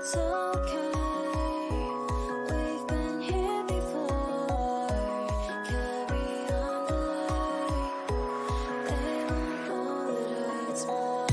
It's okay, we've been here before. Carry on the light, they won't know it hurts more.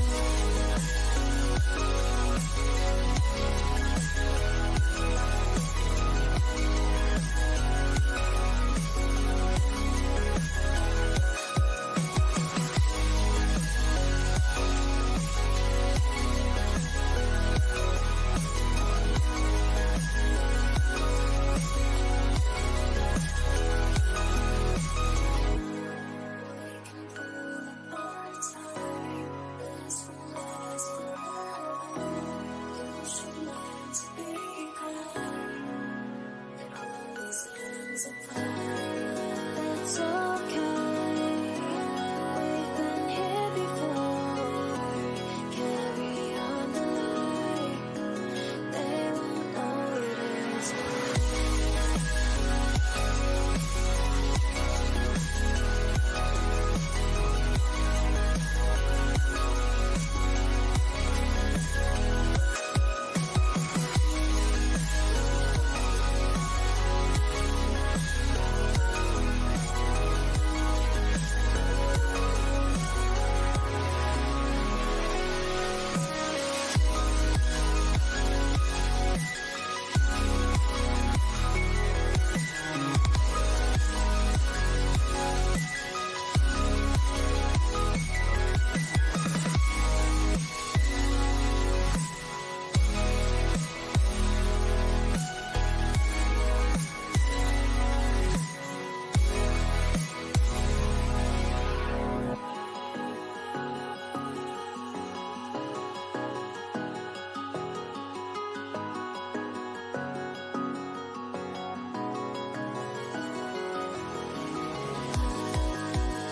It's okay, we've been here before. Carry on the light, they won't know it hurts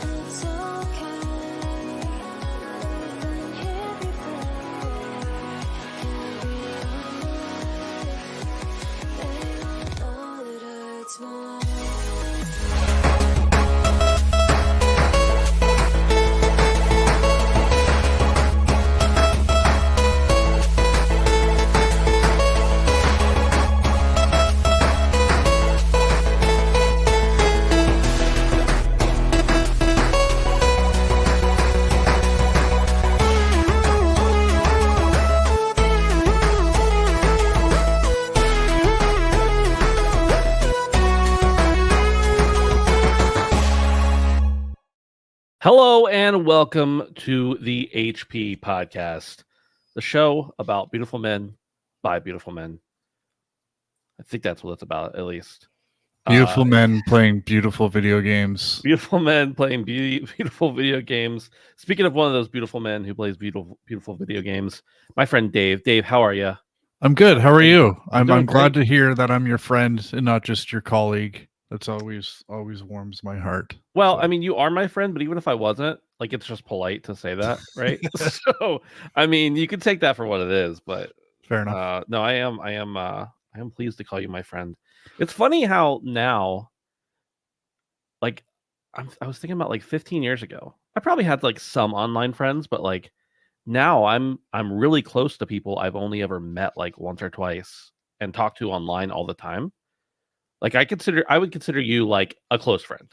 It's okay, we've been here before. Carry on the light, they won't know it hurts more. Hello and welcome to the HP podcast, the show about beautiful men by beautiful men. I think that's what it's about, at least. Beautiful men playing beautiful video games. Beautiful men playing beautiful video games. Speaking of one of those beautiful men who plays beautiful video games, my friend Dave. Dave, how are you? I'm good. How are you? I'm doing glad great. to hear that I'm your friend and not just your colleague. That's always warms my heart. Well, So. I mean, you are my friend, but even if I wasn't, like, it's just polite to say that, right? So, I mean, you can take that for what it is, but Fair enough. no, I am pleased to call you my friend. It's funny how now, like, I was thinking about like 15 years ago. I probably had like some online friends, but like now I'm really close to people I've only ever met like once or twice and talk to online all the time. Like I would consider you like a close friend.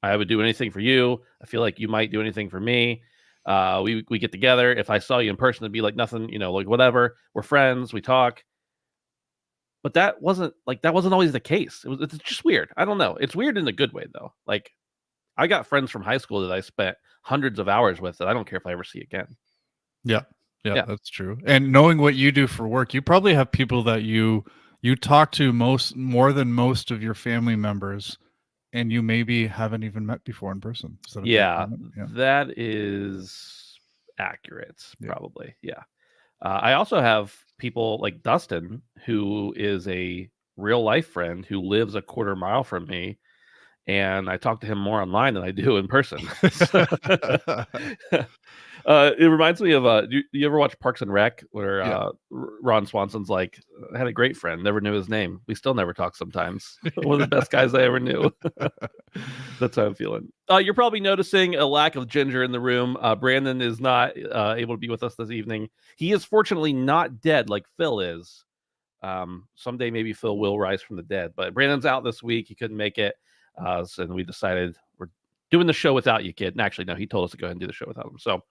I would do anything for you. I feel like you might do anything for me. We get together. If I saw you in person, it'd be like nothing, like whatever. We're friends. We talk. But that wasn't always the case. It's just weird. I don't know. It's weird in a good way though. Like I got friends from high school that I spent hundreds of hours with that I don't care if I ever see again. Yeah, Yeah. that's true. And knowing what you do for work, you probably have people that you talk to more than most of your family members, and you maybe haven't even met before in person. Is that a fair Yeah, comment? Yeah. that is accurate, Yeah. probably. Yeah. I also have people like Dustin, who is a real life friend who lives a quarter mile from me. and I talk to him more online than I do in person. It reminds me of do you ever watch Parks and Rec, where Yeah. Ron Swanson's like, I had a great friend, never knew his name. We still never talk sometimes. One of the best guys I ever knew. That's how I'm feeling. You're probably noticing a lack of ginger in the room. Brandon is not able to be with us this evening. He is fortunately not dead like Phil is. Someday maybe Phil will rise from the dead, but Brandon's out this week. He couldn't make it. So we decided we're doing the show without you, kid. And actually, no, he told us to go ahead and do the show without him. So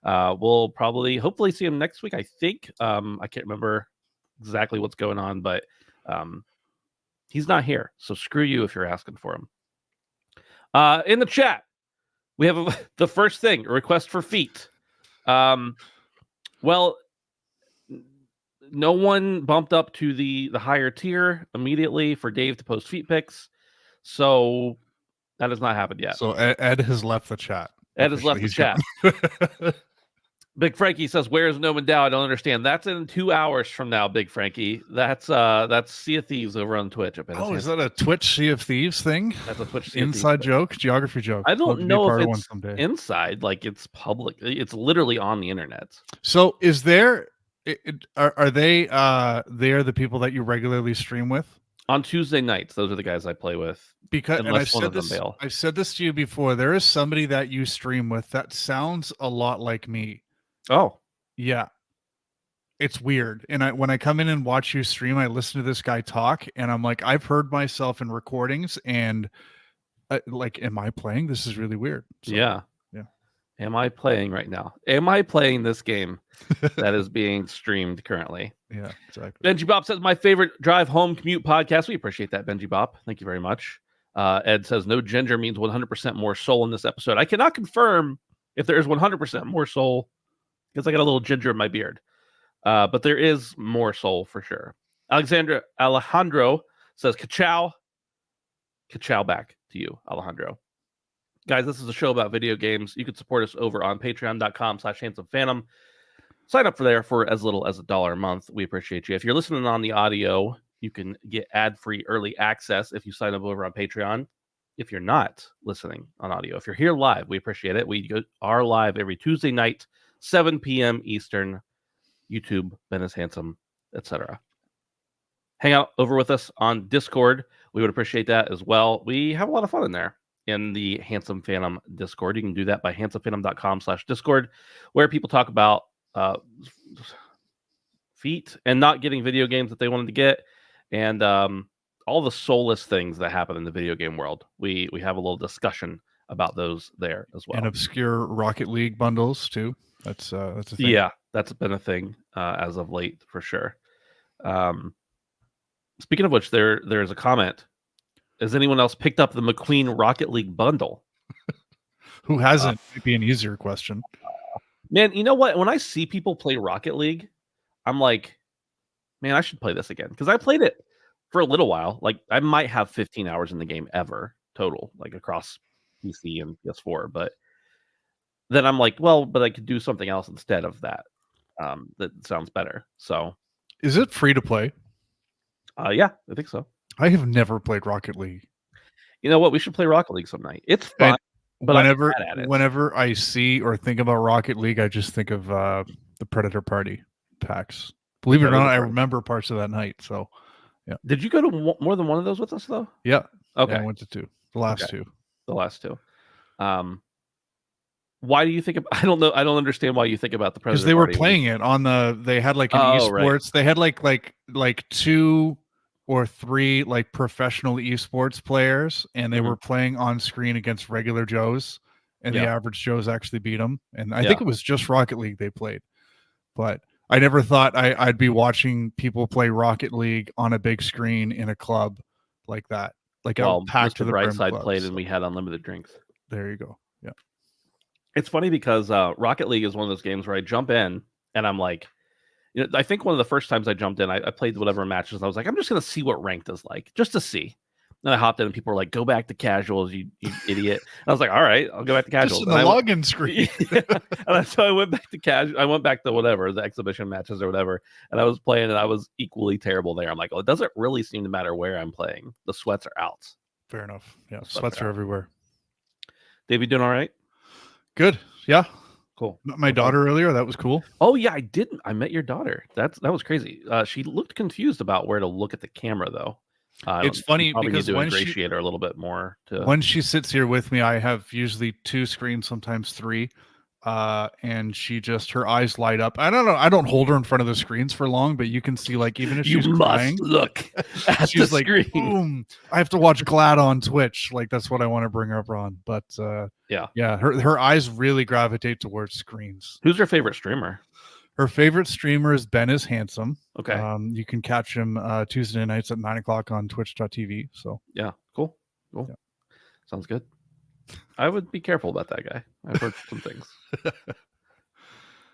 we'll probably, hopefully, see him next week. I think. I can't remember exactly what's going on, but he's not here. So screw you if you're asking for him. In the chat, we have the first thing: a request for feet. Well, no one bumped up to the higher tier immediately for Dave to post feet pics, so that has not happened yet. So Ed has left the chat. Ed has left the chat. Big Frankie says, "Where is No Man Dow? I don't understand." That's in 2 hours from now, Big Frankie. That's Sea of Thieves over on Twitch. Oh, is that a Twitch Sea of Thieves thing? That's a Twitch Sea of inside Thieves joke, geography joke. I don't know if it's inside, like it's public. It's literally on the internet. So, is there? Are they? They're the people that you regularly stream with on Tuesday nights. Those are the guys I play with. Because, and I've said this to you before. There is somebody that you stream with that sounds a lot like me. Oh, yeah. It's weird. And when I come in and watch you stream, I listen to this guy talk, and I'm like, I've heard myself in recordings, and like, am I playing? This is really weird. So, yeah. Am I playing right now? Am I playing this game that is being streamed currently? Yeah, exactly. Benji Bop says, my favorite drive home commute podcast. We appreciate that, Benji Bop. Thank you very much. Ed says, no ginger means 100% more soul in this episode. I cannot confirm if there is 100% more soul because I got a little ginger in my beard. But there is more soul for sure. Alejandro says, ka-chow. Ka-chow back to you, Alejandro. Guys, this is a show about video games. You can support us over on patreon.com/handsomephantom. Sign up for there for as little as $1 a month. We appreciate you. If you're listening on the audio, you can get ad-free early access if you sign up over on Patreon. If you're not listening on audio, if you're here live, we appreciate it. We are live every Tuesday night, 7 p.m. Eastern, YouTube, Ben is Handsome, etc. Hang out over with us on Discord. We would appreciate that as well. We have a lot of fun in there. In the Handsome Phantom Discord. You can do that by handsomephantom.com/Discord, where people talk about feet and not getting video games that they wanted to get, and all the soulless things that happen in the video game world. We have a little discussion about those there as well. And obscure Rocket League bundles too. That's a thing. Yeah, that's been a thing as of late for sure. Speaking of which, there's a comment. Has anyone else picked up the McQueen Rocket League bundle? Who hasn't? Might be an easier question. Man, you know what? When I see people play Rocket League, I'm like, man, I should play this again. Because I played it for a little while. Like, I might have 15 hours in the game ever total, like across PC and PS4. But then I'm like, well, but I could do something else instead of that. That sounds better. So, is it free to play? Yeah, I think so. I have never played Rocket League. You know what? We should play Rocket League some night. It's fun. But whenever I see or think about Rocket League, I just think of the Predator Party packs. Believe it or not, I remember parts of that night. So, yeah. Did you go to more than one of those with us, though? Yeah. Okay. Yeah, I went to two. The last two. Why do you think? I don't know. I don't understand why you think about the Predator. Because they were playing it on the. They had like an esports. Right. They had like 2 or 3 like professional esports players, and they were playing on screen against regular Joes, and the average Joes actually beat them. And I think it was just Rocket League they played, but I never thought I'd be watching people play Rocket League on a big screen in a club like that. Like packed to the right side played, and we had unlimited drinks. There you go. Yeah, it's funny because Rocket League is one of those games where I jump in and I'm like. You know, I think one of the first times I jumped in, I played whatever matches. And I was like, I'm just going to see what ranked is like, just to see. Then I hopped in and people were like, go back to casuals, you idiot. And I was like, all right, I'll go back to casuals. Just in the login screen. And so I went back to casual. I went back to whatever, the exhibition matches or whatever. And I was playing and I was equally terrible there. I'm like, well, it doesn't really seem to matter where I'm playing. The sweats are out. Fair enough. Yeah, sweats are everywhere. Dave, you doing all right? Good. Yeah. Cool. My daughter earlier. That was cool. Oh yeah, I didn't. I met your daughter. That was crazy. She looked confused about where to look at the camera, though. It's funny probably because need to ingratiate her a little bit more. When she sits here with me, I have usually 2 screens, sometimes 3. And she just, her eyes light up. I don't know. I don't hold her in front of the screens for long, but you can see, like, even if she's crying, look at she's the like, screen. Boom, I have to watch Glad on Twitch. Like, that's what I want to bring her up on. But yeah, her eyes really gravitate towards screens. Who's your favorite streamer? Her favorite streamer is Ben is Handsome. Okay. You can catch him Tuesday nights at 9:00 on twitch.tv. So yeah, cool. Yeah. Sounds good. I would be careful about that guy. I've heard some things.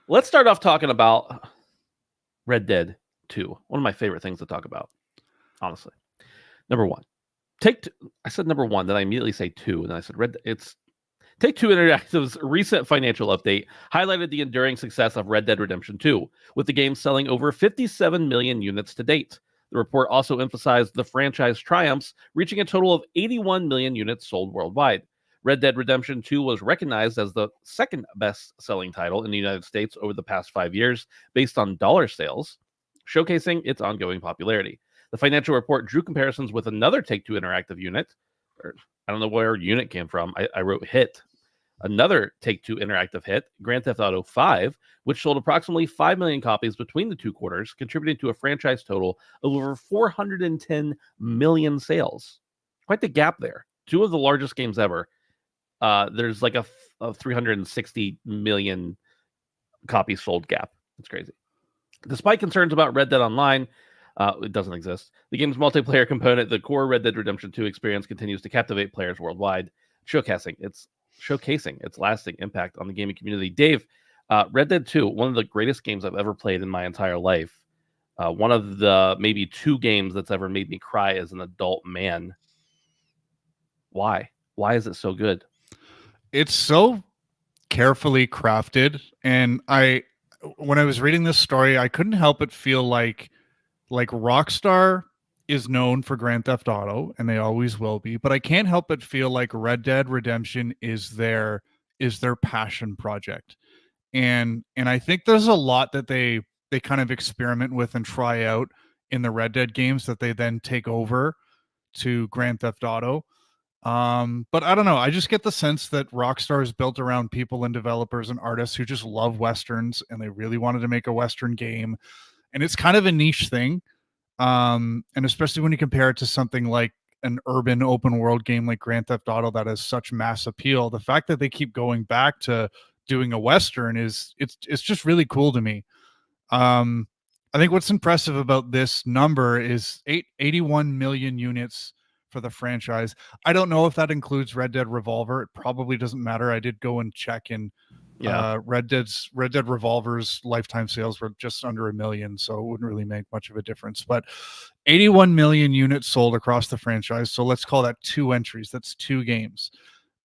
Let's start off talking about Red Dead 2. One of my favorite things to talk about, honestly. Number 1. I said number 1, then I immediately say 2, and then I said it's Take-Two Interactive's recent financial update highlighted the enduring success of Red Dead Redemption 2, with the game selling over 57 million units to date. The report also emphasized the franchise triumphs, reaching a total of 81 million units sold worldwide. Red Dead Redemption 2 was recognized as the second best-selling title in the United States over the past 5 years, based on dollar sales, showcasing its ongoing popularity. The financial report drew comparisons with another Take-Two Interactive unit. I don't know where unit came from. I wrote hit. Another Take-Two Interactive hit, Grand Theft Auto 5, which sold approximately 5 million copies between the 2 quarters, contributing to a franchise total of over 410 million sales. Quite the gap there. 2 of the largest games ever. There's like a 360 million copies sold gap. It's crazy. Despite concerns about Red Dead Online, it doesn't exist. The game's multiplayer component, the core Red Dead Redemption 2 experience, continues to captivate players worldwide, showcasing its lasting impact on the gaming community. Dave, Red Dead 2, one of the greatest games I've ever played in my entire life. One of the maybe 2 games that's ever made me cry as an adult man. Why? Why is it so good? It's so carefully crafted, and when I was reading this story, I couldn't help but feel like Rockstar is known for Grand Theft Auto, and they always will be, but I can't help but feel like Red Dead Redemption is their passion project. And I think there's a lot that they kind of experiment with and try out in the Red Dead games that they then take over to Grand Theft Auto. But I don't know. I just get the sense that Rockstar is built around people and developers and artists who just love Westerns, and they really wanted to make a Western game. And it's kind of a niche thing. And especially when you compare it to something like an urban open world game like Grand Theft Auto that has such mass appeal, the fact that they keep going back to doing a Western it's just really cool to me. I think what's impressive about this number is 81 million units for the franchise. I don't know if that includes Red Dead Revolver. It probably doesn't matter. I did go and check in. Red Dead Revolver's lifetime sales were just under 1 million, so it wouldn't really make much of a difference. But 81 million units sold across the franchise, so let's call that 2 entries. That's 2 games.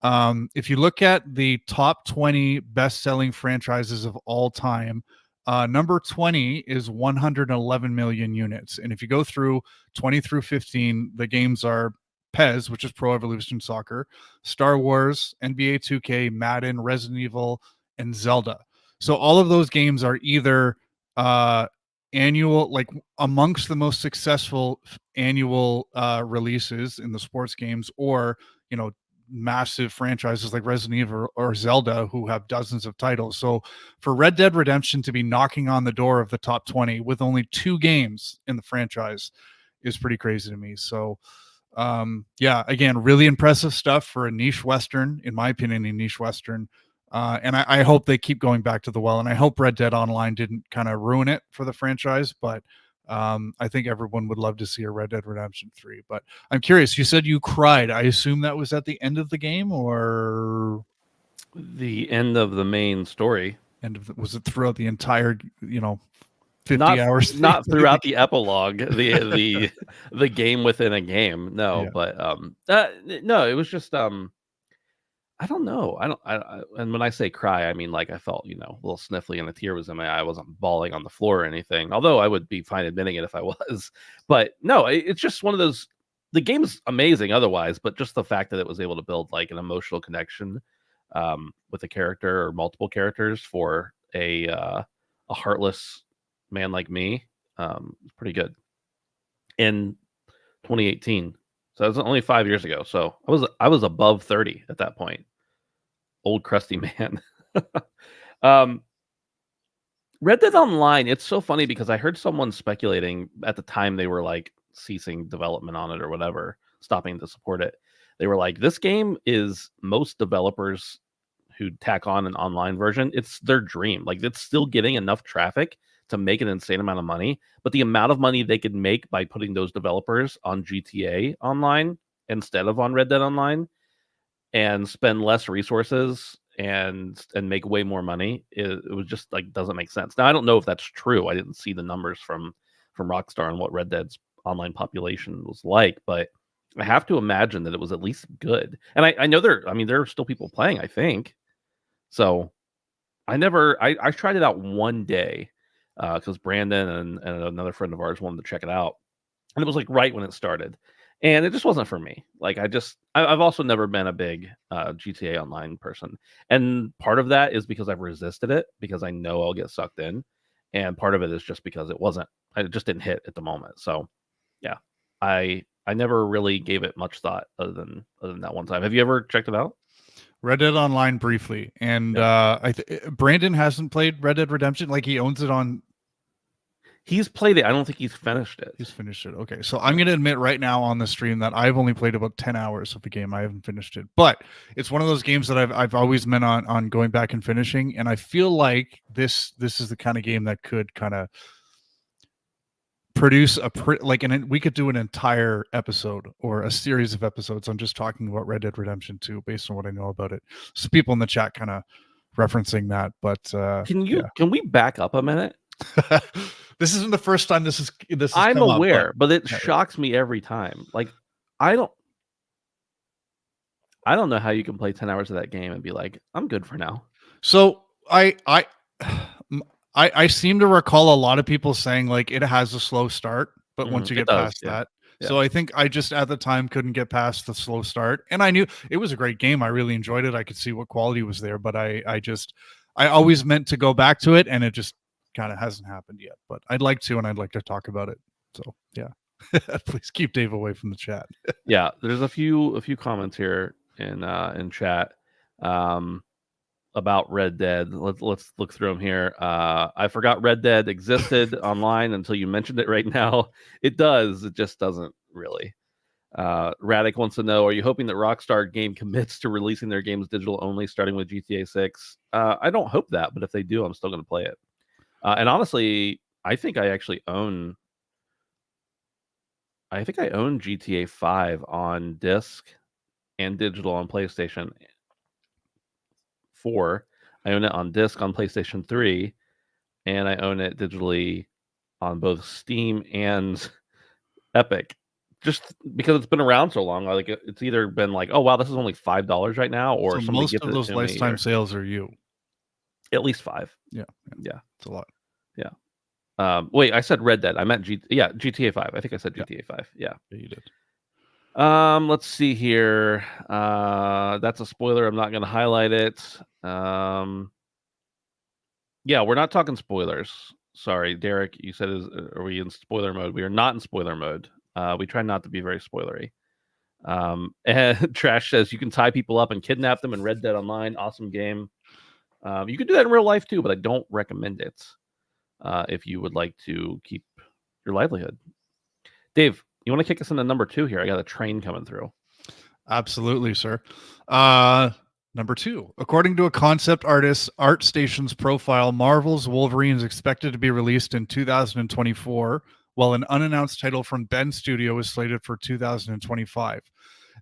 If you look at the top 20 best-selling franchises of all time, number 20 is 111 million units. And if you go through 20 through 15, the games are PES, which is Pro Evolution Soccer, Star Wars, NBA 2K, Madden, Resident Evil, and Zelda. So all of those games are either annual, like amongst the most successful annual releases in the sports games, or, you know, massive franchises like Resident Evil or Zelda, who have dozens of titles. So for Red Dead Redemption to be knocking on the door of the top 20 with only 2 games in the franchise is pretty crazy to me. So yeah, again, really impressive stuff for a niche Western, in my opinion, a niche Western. And I hope they keep going back to the well, and I hope Red Dead Online didn't kind of ruin it for the franchise, but I think everyone would love to see a Red Dead Redemption 3. But I'm curious, you said you cried. I assume that was at the end of the game, or the end of the main story. Was it throughout the entire, 50 hours? Not throughout the epilogue, the game within a game. No, yeah. But no, it was just I don't know. And when I say cry, I mean, like, I felt, a little sniffly and a tear was in my eye. I wasn't bawling on the floor or anything, although I would be fine admitting it if I was. But no, it's just one of those the game's amazing otherwise, but just the fact that it was able to build like an emotional connection with a character or multiple characters for a heartless man like me, is pretty good. In 2018, so that was only 5 years ago. So I was above 30 at that point. Old crusty man. Red Dead Online, it's so funny because I heard someone speculating at the time they were like ceasing development on it or whatever, stopping to support it. They were like, this game is most developers who tack on an online version, it's their dream. Like, it's still getting enough traffic to make an insane amount of money, but the amount of money they could make by putting those developers on GTA Online instead of on Red Dead Online and spend less resources and make way more money, it was just like doesn't make sense. Now I don't know if that's true. I didn't see the numbers from Rockstar and what Red Dead's online population was like, but I have to imagine that it was at least good. And I know there are still people playing, I think. So I tried it out one day because Brandon and another friend of ours wanted to check it out, and it was like right when it started, and it just wasn't for me. Like I've also never been a big GTA Online person, and part of that is because I've resisted it because I know I'll get sucked in, and part of it is just because it just didn't hit at the moment. So yeah, I never really gave it much thought other than that one time. Have you ever checked it out? Red Dead Online briefly, and Brandon hasn't played Red Dead Redemption. Like, he owns it on. He's played it. I don't think he's finished it. He's finished it. Okay, so I'm going to admit right now on the stream that I've only played about 10 hours of the game. I haven't finished it, but it's one of those games that I've always meant on going back and finishing, and I feel like this is the kind of game that could kind of produce we could do an entire episode or a series of episodes on just talking about Red Dead Redemption 2 based on what I know about it. So people in the chat kind of referencing that, but can we back up a minute? This isn't the first time this is I'm aware, but it shocks me every time. Like, I don't know how you can play 10 hours of that game and be like, I'm good for now. So I seem to recall a lot of people saying like it has a slow start, but once you get past that. Yeah. So I think I just at the time couldn't get past the slow start, and I knew it was a great game. I really enjoyed it. I could see what quality was there, but I always meant to go back to it, and it just kind of hasn't happened yet. But I'd like to, and I'd like to talk about it. So yeah, please keep Dave away from the chat. Yeah, there's a few comments here in chat about Red Dead. Let's look through them here. I forgot Red Dead existed online until you mentioned it right now. It does. It just doesn't really. Radic wants to know, are you hoping that Rockstar game commits to releasing their games digital only starting with GTA 6? I don't hope that, but if they do, I'm still going to play it. And honestly, I think I own GTA 5 on disc and digital on PlayStation 4. I own it on disc on PlayStation 3, and I own it digitally on both Steam and Epic. Just because it's been around so long, like it's either been like, oh wow, this is only $5 right now, or so most of those lifetime sales are you. At least 5. Yeah, it's a lot. Yeah. Wait, I said Red Dead. I meant GTA 5. I think I said GTA 5. Yeah, you did. Let's see here. That's a spoiler. I'm not going to highlight it. Yeah, we're not talking spoilers. Sorry, Derek. You said, are we in spoiler mode? We are not in spoiler mode. We try not to be very spoilery. And Trash says you can tie people up and kidnap them in Red Dead Online. Awesome game. You can do that in real life too, but I don't recommend it if you would like to keep your livelihood. Dave, you want to kick us into number 2 here? I got a train coming through. Absolutely, sir. Number 2. According to a concept artist ArtStation's profile, Marvel's Wolverine is expected to be released in 2024, while an unannounced title from Ben Studio is slated for 2025.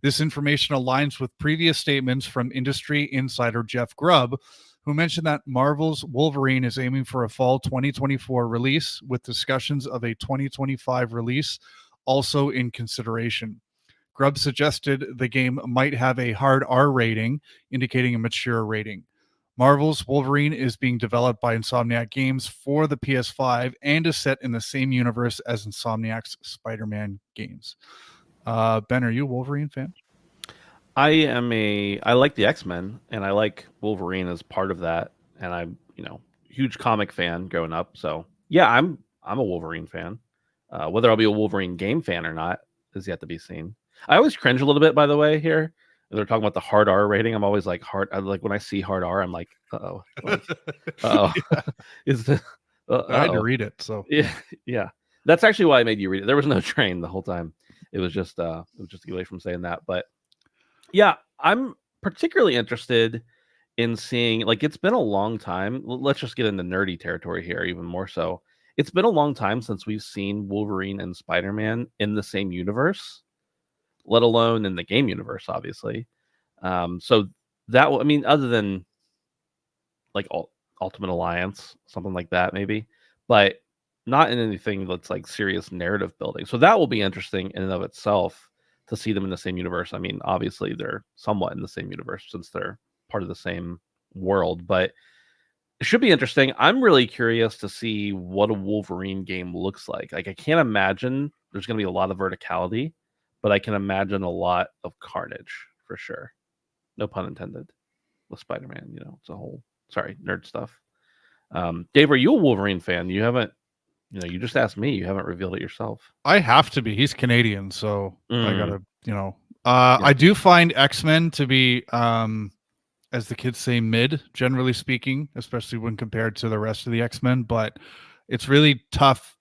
This information aligns with previous statements from industry insider Jeff Grubb, who mentioned that Marvel's Wolverine is aiming for a fall 2024 release, with discussions of a 2025 release also in consideration. Grubb suggested the game might have a hard R rating, indicating a mature rating. Marvel's Wolverine is being developed by Insomniac Games for the PS5 and is set in the same universe as Insomniac's Spider-Man games. Ben, are you a Wolverine fan? I like the X-Men and I like Wolverine as part of that. And I'm, huge comic fan growing up. So yeah, I'm a Wolverine fan. Whether I'll be a Wolverine game fan or not is yet to be seen. I always cringe a little bit, by the way, here. They're talking about the hard R rating. I'm always like like when I see hard R, I'm like, uh-oh. Like, uh-oh. Yeah, Is the I had to uh-oh. read it, so Yeah, yeah. That's actually why I made you read it. There was no train the whole time. It was just to get away from saying that. But yeah, I'm particularly interested in seeing, like, it's been a long time. Let's just get into nerdy territory here, even more so. It's been a long time since we've seen Wolverine and Spider-Man in the same universe, let alone in the game universe, obviously. So I mean, other than like Ultimate Alliance, something like that, maybe, but not in anything that's like serious narrative building. So that will be interesting in and of itself to see them in the same universe. I mean, obviously they're somewhat in the same universe since they're part of the same world, but it should be interesting. I'm really curious to see what a Wolverine game looks like. Like, I can't imagine there's going to be a lot of verticality, but I can imagine a lot of carnage for sure. No pun intended. With Spider-Man, it's a whole nerd stuff. Dave, are you a Wolverine fan? You haven't, you just asked me. You haven't revealed it yourself. I have to be. He's Canadian, so I gotta, Yeah. I do find X-Men to be, as the kids say, mid, generally speaking, especially when compared to the rest of the X-Men. But it's really tough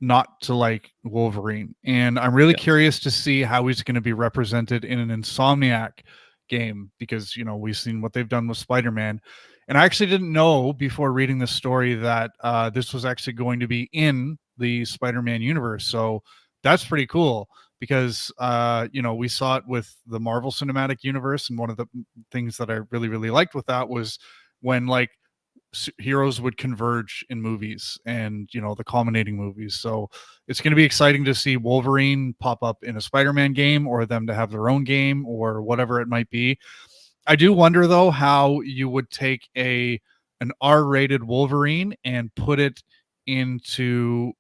not to like Wolverine, and I'm really Yes. curious to see how he's going to be represented in an Insomniac game, because we've seen what they've done with Spider-Man. And I actually didn't know before reading this story that this was actually going to be in the Spider-Man universe. So that's pretty cool, because we saw it with the Marvel Cinematic Universe, and one of the things that I really, really liked with that was when like heroes would converge in movies, and the culminating movies. So it's going to be exciting to see Wolverine pop up in a Spider-Man game, or them to have their own game, or whatever it might be. I do wonder though how you would take an R-rated Wolverine and put it into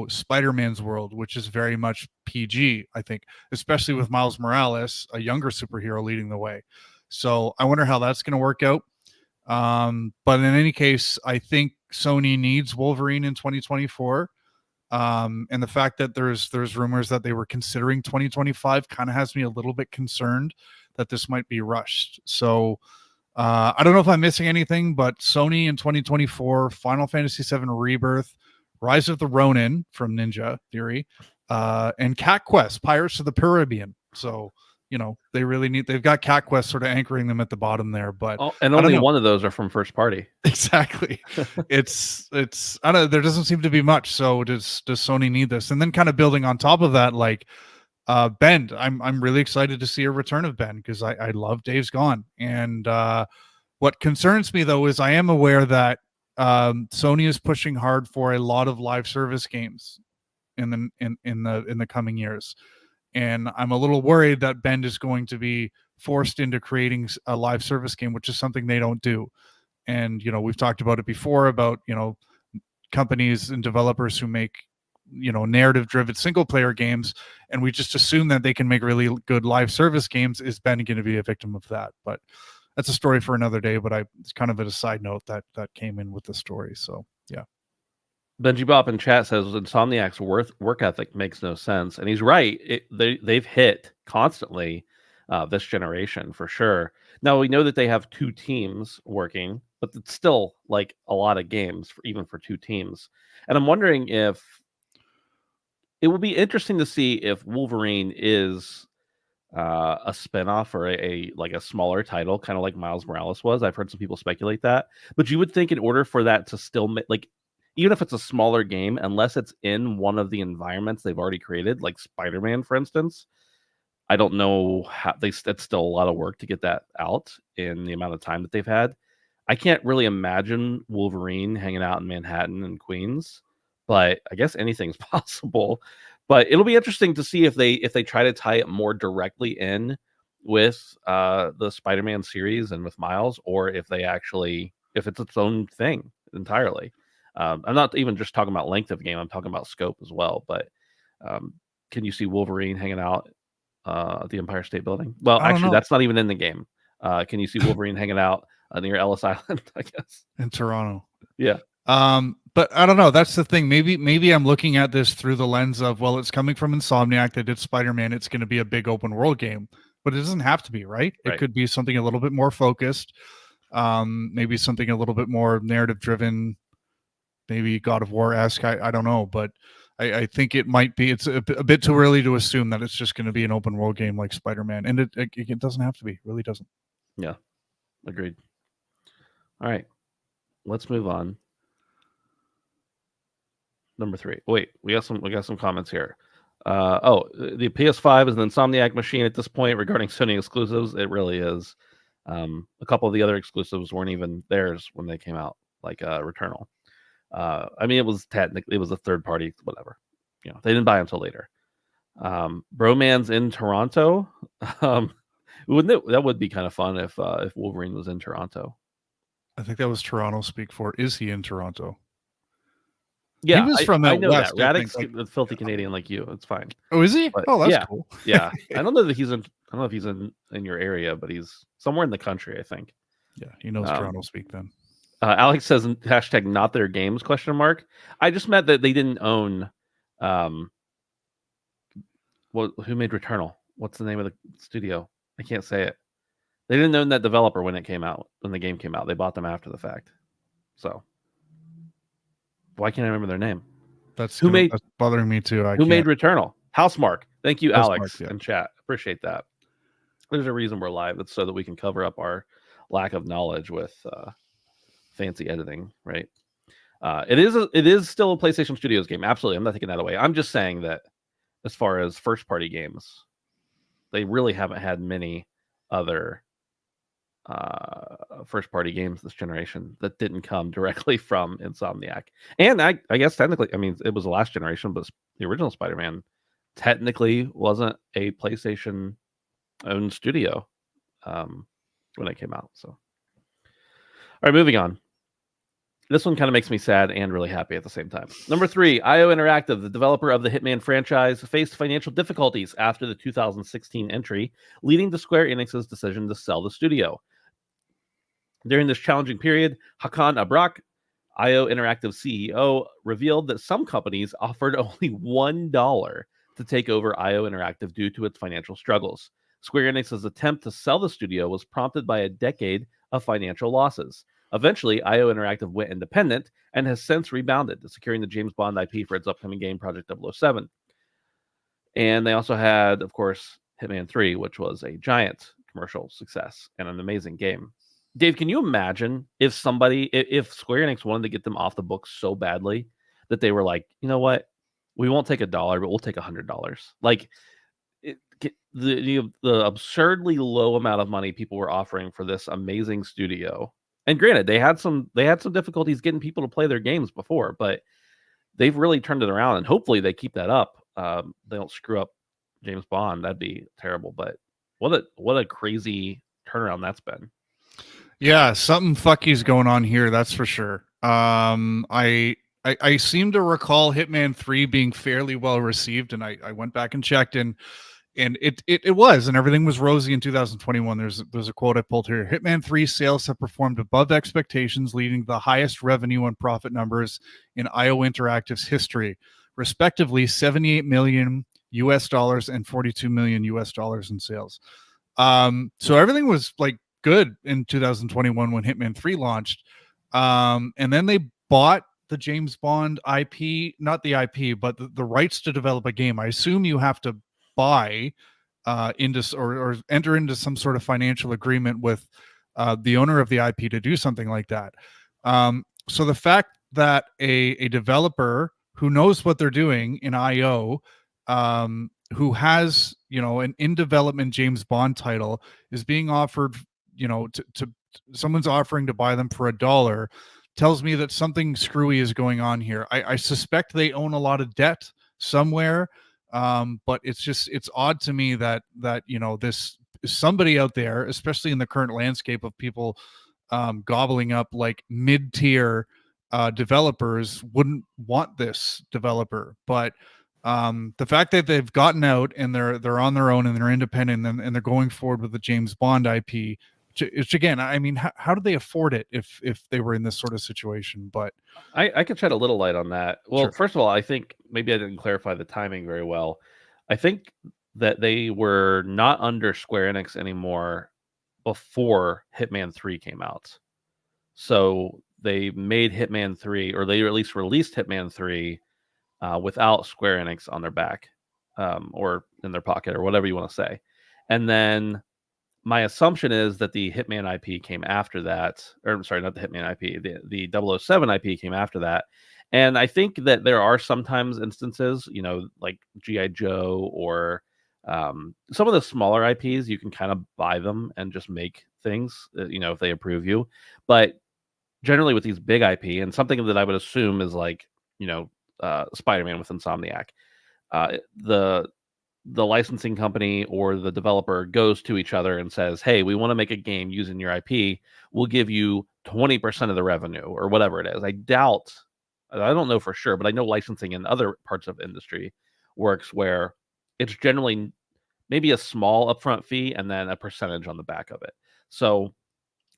Spider-Man's world, which is very much PG, I think, especially with Miles Morales, a younger superhero, leading the way. So I wonder how that's going to work out. But in any case, I think Sony needs Wolverine in 2024. And the fact that there's rumors that they were considering 2025 kind of has me a little bit concerned that this might be rushed. So I don't know if I'm missing anything, but Sony in 2024, Final Fantasy VII Rebirth, Rise of the Ronin from Ninja Theory, and Cat Quest, Pirates of the Caribbean. So they've got Cat Quest sort of anchoring them at the bottom there, but and only one of those are from first party. Exactly. it's I don't know, there doesn't seem to be much. So does Sony need this? And then kind of building on top of that, like Ben, I'm really excited to see a return of Ben, because I love Dave's Gone. And what concerns me though is I am aware that Sony is pushing hard for a lot of live service games in the coming years. And I'm a little worried that Bend is going to be forced into creating a live service game, which is something they don't do. And, we've talked about it before about, companies and developers who make, narrative driven single player games. And we just assume that they can make really good live service games. Is Ben going to be a victim of that? But that's a story for another day. But it's kind of a side note that came in with the story. So, yeah. Benji Bop in chat says Insomniac's work ethic makes no sense, and he's right. They've hit constantly this generation for sure. Now we know that they have two teams working, but it's still like a lot of games even for two teams. And I'm wondering if it will be interesting to see if Wolverine is a spinoff or a smaller title, kind of like Miles Morales was. I've heard some people speculate that, but you would think in order for that to still even if it's a smaller game, unless it's in one of the environments they've already created, like Spider-Man, for instance, I don't know how it's still a lot of work to get that out in the amount of time that they've had. I can't really imagine Wolverine hanging out in Manhattan and Queens, but I guess anything's possible. But it'll be interesting to see if they try to tie it more directly in with the Spider-Man series and with Miles, or if it's its own thing entirely. I'm not even just talking about length of game. I'm talking about scope as well. But can you see Wolverine hanging out at the Empire State Building? Well, I don't actually, know. that's not even in the game. Can you see Wolverine hanging out near Ellis Island? I guess. In Toronto. Yeah. But I don't know. That's the thing. Maybe I'm looking at this through the lens of, well, it's coming from Insomniac that did Spider-Man. It's going to be a big open world game, but it doesn't have to be, right? It Right. could be something a little bit more focused. Maybe something a little bit more narrative driven, maybe God of War-esque. I don't know, but I think it might be. It's a bit too early to assume that it's just going to be an open world game like Spider-Man, and it doesn't have to be. It really doesn't. Yeah, agreed. All right, let's move on. Number 3. Wait, we got some comments here. The PS5 is an Insomniac machine at this point regarding Sony exclusives. It really is. A couple of the other exclusives weren't even theirs when they came out, like Returnal. I mean, it was a third party, whatever. You know, they didn't buy until later. Broman's in Toronto. That would be kind of fun if Wolverine was in Toronto. I think that was Toronto speak for. Is he in Toronto? Yeah, he was from I know West. that. Radix, filthy Canadian like you. It's fine. Oh, is he? But, oh, that's cool. Yeah, I don't know that he's in. I don't know if he's in your area, but he's somewhere in the country, I think. Yeah, he knows Toronto speak then. Alex says hashtag not their games ? I just meant that they didn't own. Who made Returnal? What's the name of the studio? I can't say it. They didn't own that developer when the game came out. They bought them after the fact. So why can't I remember their name? That's bothering me too. Who made Returnal? Housemark. Thank you, Alex, yeah. in chat. Appreciate that. There's a reason we're live. It's so that we can cover up our lack of knowledge with fancy editing, right? It is still a PlayStation Studios game. Absolutely. I'm not taking that away. I'm just saying that as far as first party games, they really haven't had many other first party games this generation that didn't come directly from Insomniac. And I guess technically, I mean, it was the last generation, but the original Spider-Man technically wasn't a PlayStation owned studio when it came out. So, all right, moving on. This one kind of makes me sad and really happy at the same time. Number 3, IO Interactive, the developer of the Hitman franchise, faced financial difficulties after the 2016 entry, leading to Square Enix's decision to sell the studio. During this challenging period, Hakan Abrak, IO Interactive CEO, revealed that some companies offered only $1 to take over IO Interactive due to its financial struggles. Square Enix's attempt to sell the studio was prompted by a decade of financial losses. Eventually, IO Interactive went independent and has since rebounded, securing the James Bond IP for its upcoming game, Project 007. And they also had, of course, Hitman 3, which was a giant commercial success and an amazing game. Dave, can you imagine if Square Enix wanted to get them off the books so badly that they were like, you know what, we won't take $1, but we'll take $100. Like the absurdly low amount of money people were offering for this amazing studio. And granted, they had some difficulties getting people to play their games before, but they've really turned it around, and hopefully they keep that up. They don't screw up James Bond. That'd be terrible. But what a crazy turnaround that's been. Yeah, something fucky's going on here, that's for sure. I seem to recall Hitman 3 being fairly well received, and I went back and checked, and it was, and everything was rosy in 2021. There's a quote I pulled here. Hitman 3 sales have performed above expectations, leading to the highest revenue and profit numbers in IO Interactive's history, respectively $78 million US and $42 million US in sales. So everything was like good in 2021 when Hitman 3 launched. And then they bought the James Bond IP, not the IP, but the rights to develop a game. I assume you have to buy into or enter into some sort of financial agreement with the owner of the IP to do something like that. So the fact that a developer who knows what they're doing in IO, who has, an in development James Bond title, is being offered, to someone's offering to buy them for $1, tells me that something screwy is going on here. I suspect they own a lot of debt somewhere. But it's odd to me that this somebody out there, especially in the current landscape of people gobbling up like mid-tier developers, wouldn't want this developer. But The fact that they've gotten out and they're on their own and they're independent and they're going forward with the James Bond IP, which again, I mean, how do they afford it if they were in this sort of situation? But I could shed a little light on that. Well, Sure. first of all, I think maybe I didn't clarify the timing very well. I think that they were not under Square Enix anymore before Hitman 3 came out. So they made Hitman 3, or they at least released Hitman 3 without Square Enix on their back, or in their pocket, or whatever you want to say. And then my assumption is that the Hitman IP came after that, or I'm sorry, not the Hitman IP, the 007 IP came after that. And I think that there are sometimes instances, like G.I. Joe or some of the smaller IPs, you can kind of buy them and just make things, if they approve you. But generally with these big IP, and something that I would assume is like, Spider-Man with Insomniac, the licensing company or the developer goes to each other and says, hey, we want to make a game using your IP. We'll give you 20% of the revenue or whatever it is. I don't know for sure, but I know licensing in other parts of industry works where it's generally maybe a small upfront fee and then a percentage on the back of it. So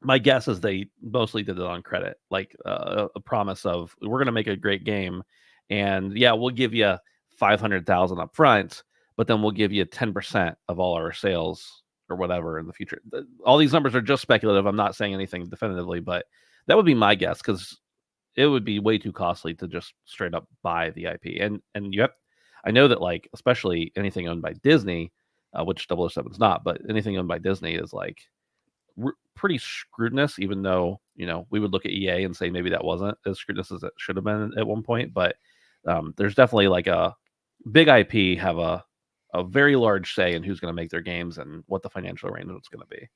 my guess is they mostly did it on credit, like a promise of, we're going to make a great game, and yeah, we'll give you 500,000 up front, but then we'll give you 10% of all our sales or whatever in the future. All these numbers are just speculative. I'm not saying anything definitively, but that would be my guess, because it would be way too costly to just straight up buy the IP. And I know that, like, especially anything owned by Disney, which 007 is not, but anything owned by Disney is like pretty scrutinous, even though we would look at EA and say maybe that wasn't as scrutinous as it should have been at one point. But there's definitely like a big IP have a very large say in who's going to make their games and what the financial arrangement's going to be.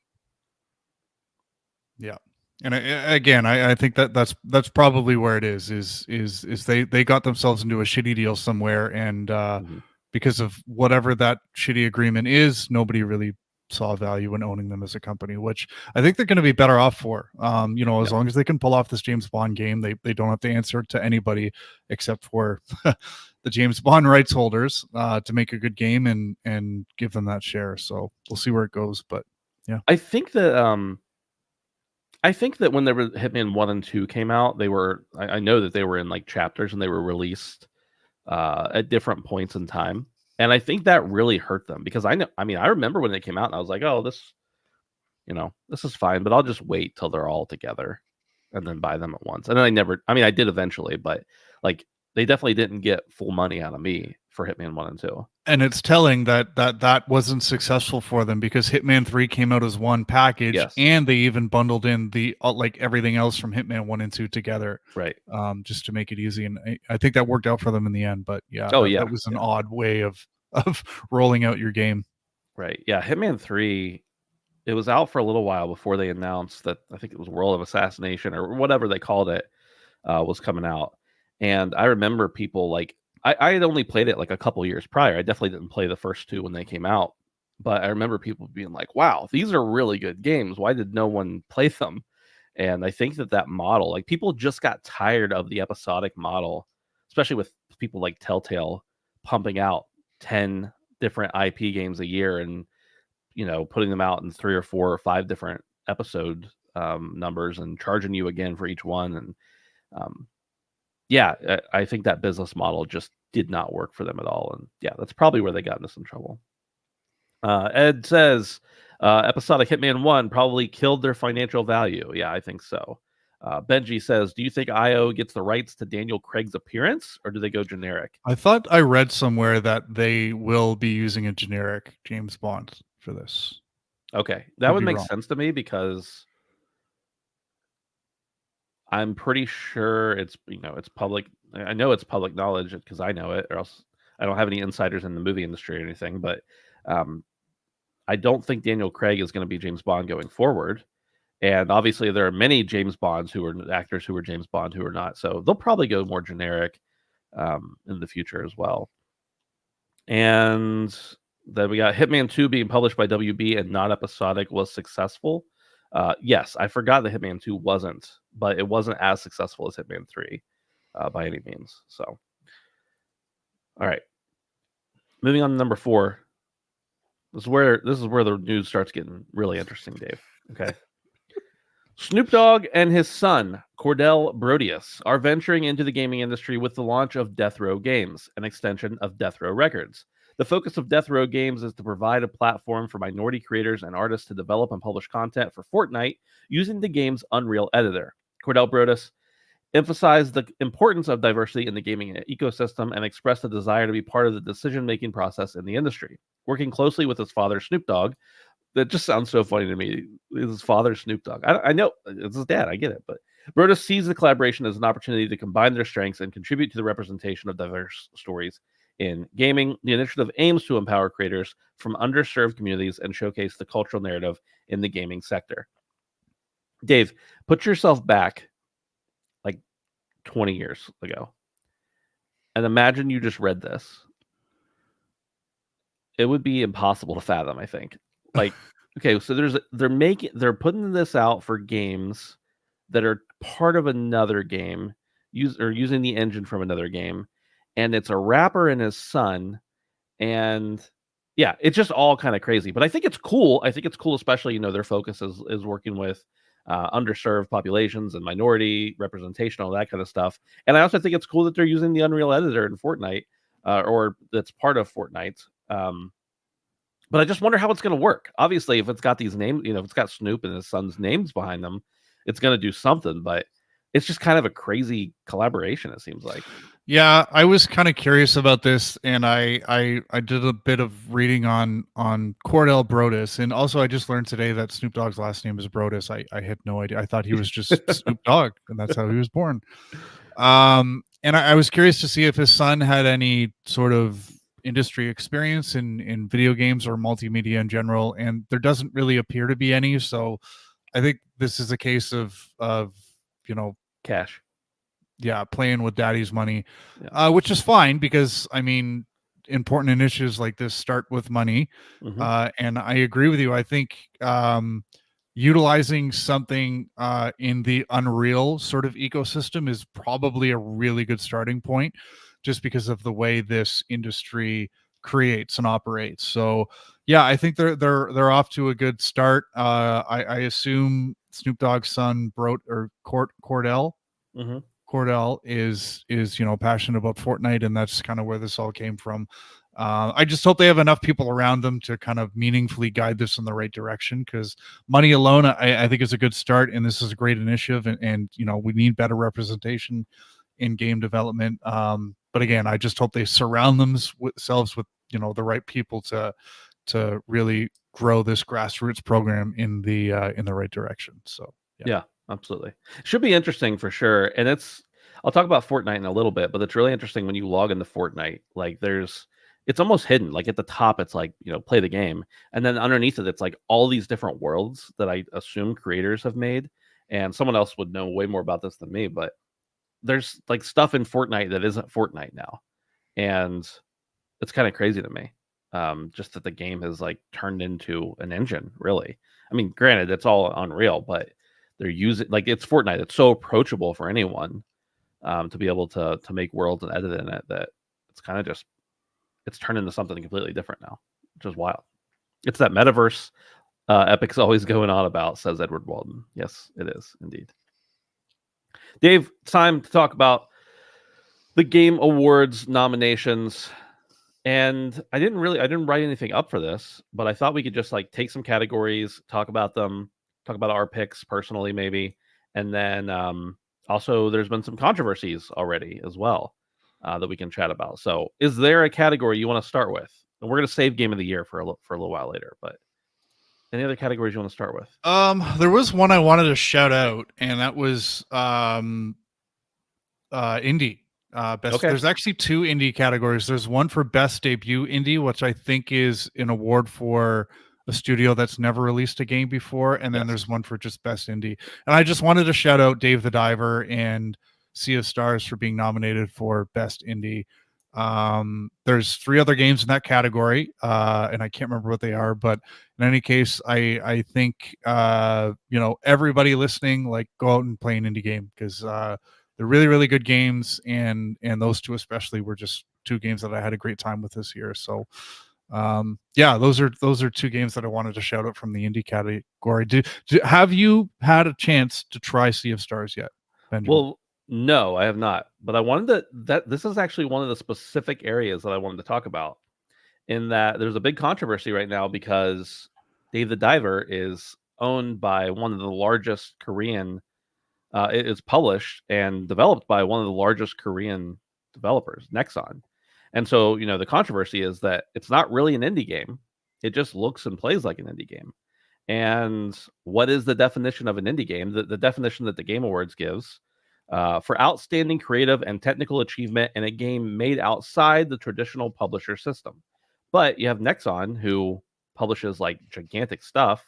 Yeah. And again, I think that's probably where it is they got themselves into a shitty deal somewhere, and because of whatever that shitty agreement is, nobody really saw value in owning them as a company, which I think they're going to be better off for. As long as they can pull off this James Bond game, they don't have to answer to anybody except for the James Bond rights holders to make a good game and give them that share. So we'll see where it goes. But yeah, I think that when there were Hitman 1 and 2 came out, I know that they were in like chapters and they were released at different points in time. And I think that really hurt them, because I remember when they came out and I was like, oh, this is fine, but I'll just wait till they're all together and then buy them at once. And then I did eventually, but like they definitely didn't get full money out of me for Hitman 1 and 2. And it's telling that wasn't successful for them, because Hitman 3 came out as one package, Yes. and they even bundled in the like everything else from Hitman 1 and 2 together, right? Just to make it easy. And I think that worked out for them in the end. But yeah, that was an odd way of rolling out your game. Right. Yeah. Hitman 3, it was out for a little while before they announced that, I think it was World of Assassination or whatever they called it, was coming out. And I remember people like, I had only played it like a couple years prior. I definitely didn't play the first two when they came out, but I remember people being like, wow, these are really good games. Why did no one play them? And I think that model, like, people just got tired of the episodic model, especially with people like Telltale pumping out 10 different IP games a year and, putting them out in 3 or 4 or 5 different episode numbers and charging you again for each one. And yeah, I think that business model just did not work for them at all. And yeah, that's probably where they got into some trouble. Ed says, episodic Hitman 1 probably killed their financial value. Yeah, I think so. Benji says, do you think IO gets the rights to Daniel Craig's appearance, or do they go generic? I thought I read somewhere that they will be using a generic James Bond for this. Okay, that would make sense to me, because I'm pretty sure it's public. I know it's public knowledge because I know it, or else I don't have any insiders in the movie industry or anything. But I don't think Daniel Craig is going to be James Bond going forward. And obviously there are many James Bonds who are actors who are James Bond who are not. So they'll probably go more generic in the future as well. And then we got Hitman 2 being published by WB and not episodic was successful. Yes, I forgot that Hitman 2 wasn't, but it wasn't as successful as Hitman 3 by any means. So, all right. Moving on to number 4. This is where the news starts getting really interesting, Dave. Okay. Snoop Dogg and his son, Cordell Brodius, are venturing into the gaming industry with the launch of Death Row Games, an extension of Death Row Records. The focus of Death Row Games is to provide a platform for minority creators and artists to develop and publish content for Fortnite using the game's Unreal editor. Cordell Brodius emphasized the importance of diversity in the gaming ecosystem and expressed a desire to be part of the decision-making process in the industry. Working closely with his father, Snoop Dogg, that just sounds so funny to me. His father, Snoop Dogg. I know it's his dad. I get it, but Broda sees the collaboration as an opportunity to combine their strengths and contribute to the representation of diverse stories in gaming. The initiative aims to empower creators from underserved communities and showcase the cultural narrative in the gaming sector. Dave, put yourself back like 20 years ago and imagine you just read this. It would be impossible to fathom, I think. Like, okay, so they're putting this out for games that are part of another game, using the engine from another game, and it's a rapper and his son, and yeah, it's just all kind of crazy. But I think it's cool. I think it's cool, especially their focus is working with underserved populations and minority representation, all that kind of stuff. And I also think it's cool that they're using the Unreal editor in Fortnite, or that's part of Fortnite. But I just wonder how it's going to work. Obviously, if it's got these names, if it's got Snoop and his son's names behind them, it's going to do something. But it's just kind of a crazy collaboration, it seems like. Yeah, I was kind of curious about this, and I did a bit of reading on Cordell Brodius, and also I just learned today that Snoop Dogg's last name is Brodius. I had no idea. I thought he was just Snoop Dogg, and that's how he was born. And I was curious to see if his son had any sort of industry experience in video games or multimedia in general, and there doesn't really appear to be any. So I think this is a case of cash. Yeah, playing with daddy's money, which is fine because I mean, important initiatives like this start with money. And I agree with you. I think utilizing something in the Unreal sort of ecosystem is probably a really good starting point, just because of the way this industry creates and operates. So yeah, I think they're off to a good start. I assume Snoop Dogg's son Cordell is passionate about Fortnite, and that's kind of where this all came from. I just hope they have enough people around them to kind of meaningfully guide this in the right direction, because money alone, I think, is a good start, and this is a great initiative, and we need better representation in game development. But again, I just hope they surround themselves with the right people to really grow this grassroots program in the right direction. So yeah, absolutely. Should be interesting for sure. And I'll talk about Fortnite in a little bit, but it's really interesting when you log into Fortnite. Like it's almost hidden. Like at the top, it's like, play the game. And then underneath it, it's like all these different worlds that I assume creators have made. And someone else would know way more about this than me, but there's like stuff in Fortnite that isn't Fortnite now. And it's kind of crazy to me. Just that the game has like turned into an engine, really. I mean, granted, it's all Unreal, but they're using, like, it's Fortnite. It's so approachable for anyone to be able to make worlds and edit in it, that it's kind of just, it's turned into something completely different now, which is wild. It's that metaverse Epic's always going on about, says Edward Walden. Yes, it is indeed. Dave, it's time to talk about the Game Awards nominations. And I didn't write anything up for this, but I thought we could just like take some categories, talk about them, talk about our picks personally, maybe. And then also there's been some controversies already as well that we can chat about. So is there a category you want to start with? And we're going to save Game of the Year for a little while later, but any other categories you want to start with? There was one I wanted to shout out, and that was indie. Best. Okay. There's actually 2 indie categories. There's one for best debut indie, which I think is an award for a studio that's never released a game before, and then there's one for just best indie. And I just wanted to shout out Dave the Diver and Sea of Stars for being nominated for best indie. There's 3 other games in that category, and I can't remember what they are, but in any case, I think everybody listening, like, go out and play an indie game, because they're really, really good games, and those two especially were just two games that I had a great time with this year. So yeah, those are two games that I wanted to shout out from the indie category. Have you had a chance to try Sea of Stars yet, Benjamin? Well, no, I have not. But I wanted to that this is actually one of the specific areas that I wanted to talk about. In that there's a big controversy right now because Dave the Diver is owned by one of the largest Korean. It is published and developed by one of the largest Korean developers, Nexon. And so, the controversy is that it's not really an indie game. It just looks and plays like an indie game. And what is the definition of an indie game? The definition that the Game Awards gives for outstanding creative and technical achievement in a game made outside the traditional publisher system. But you have Nexon, who publishes like gigantic stuff.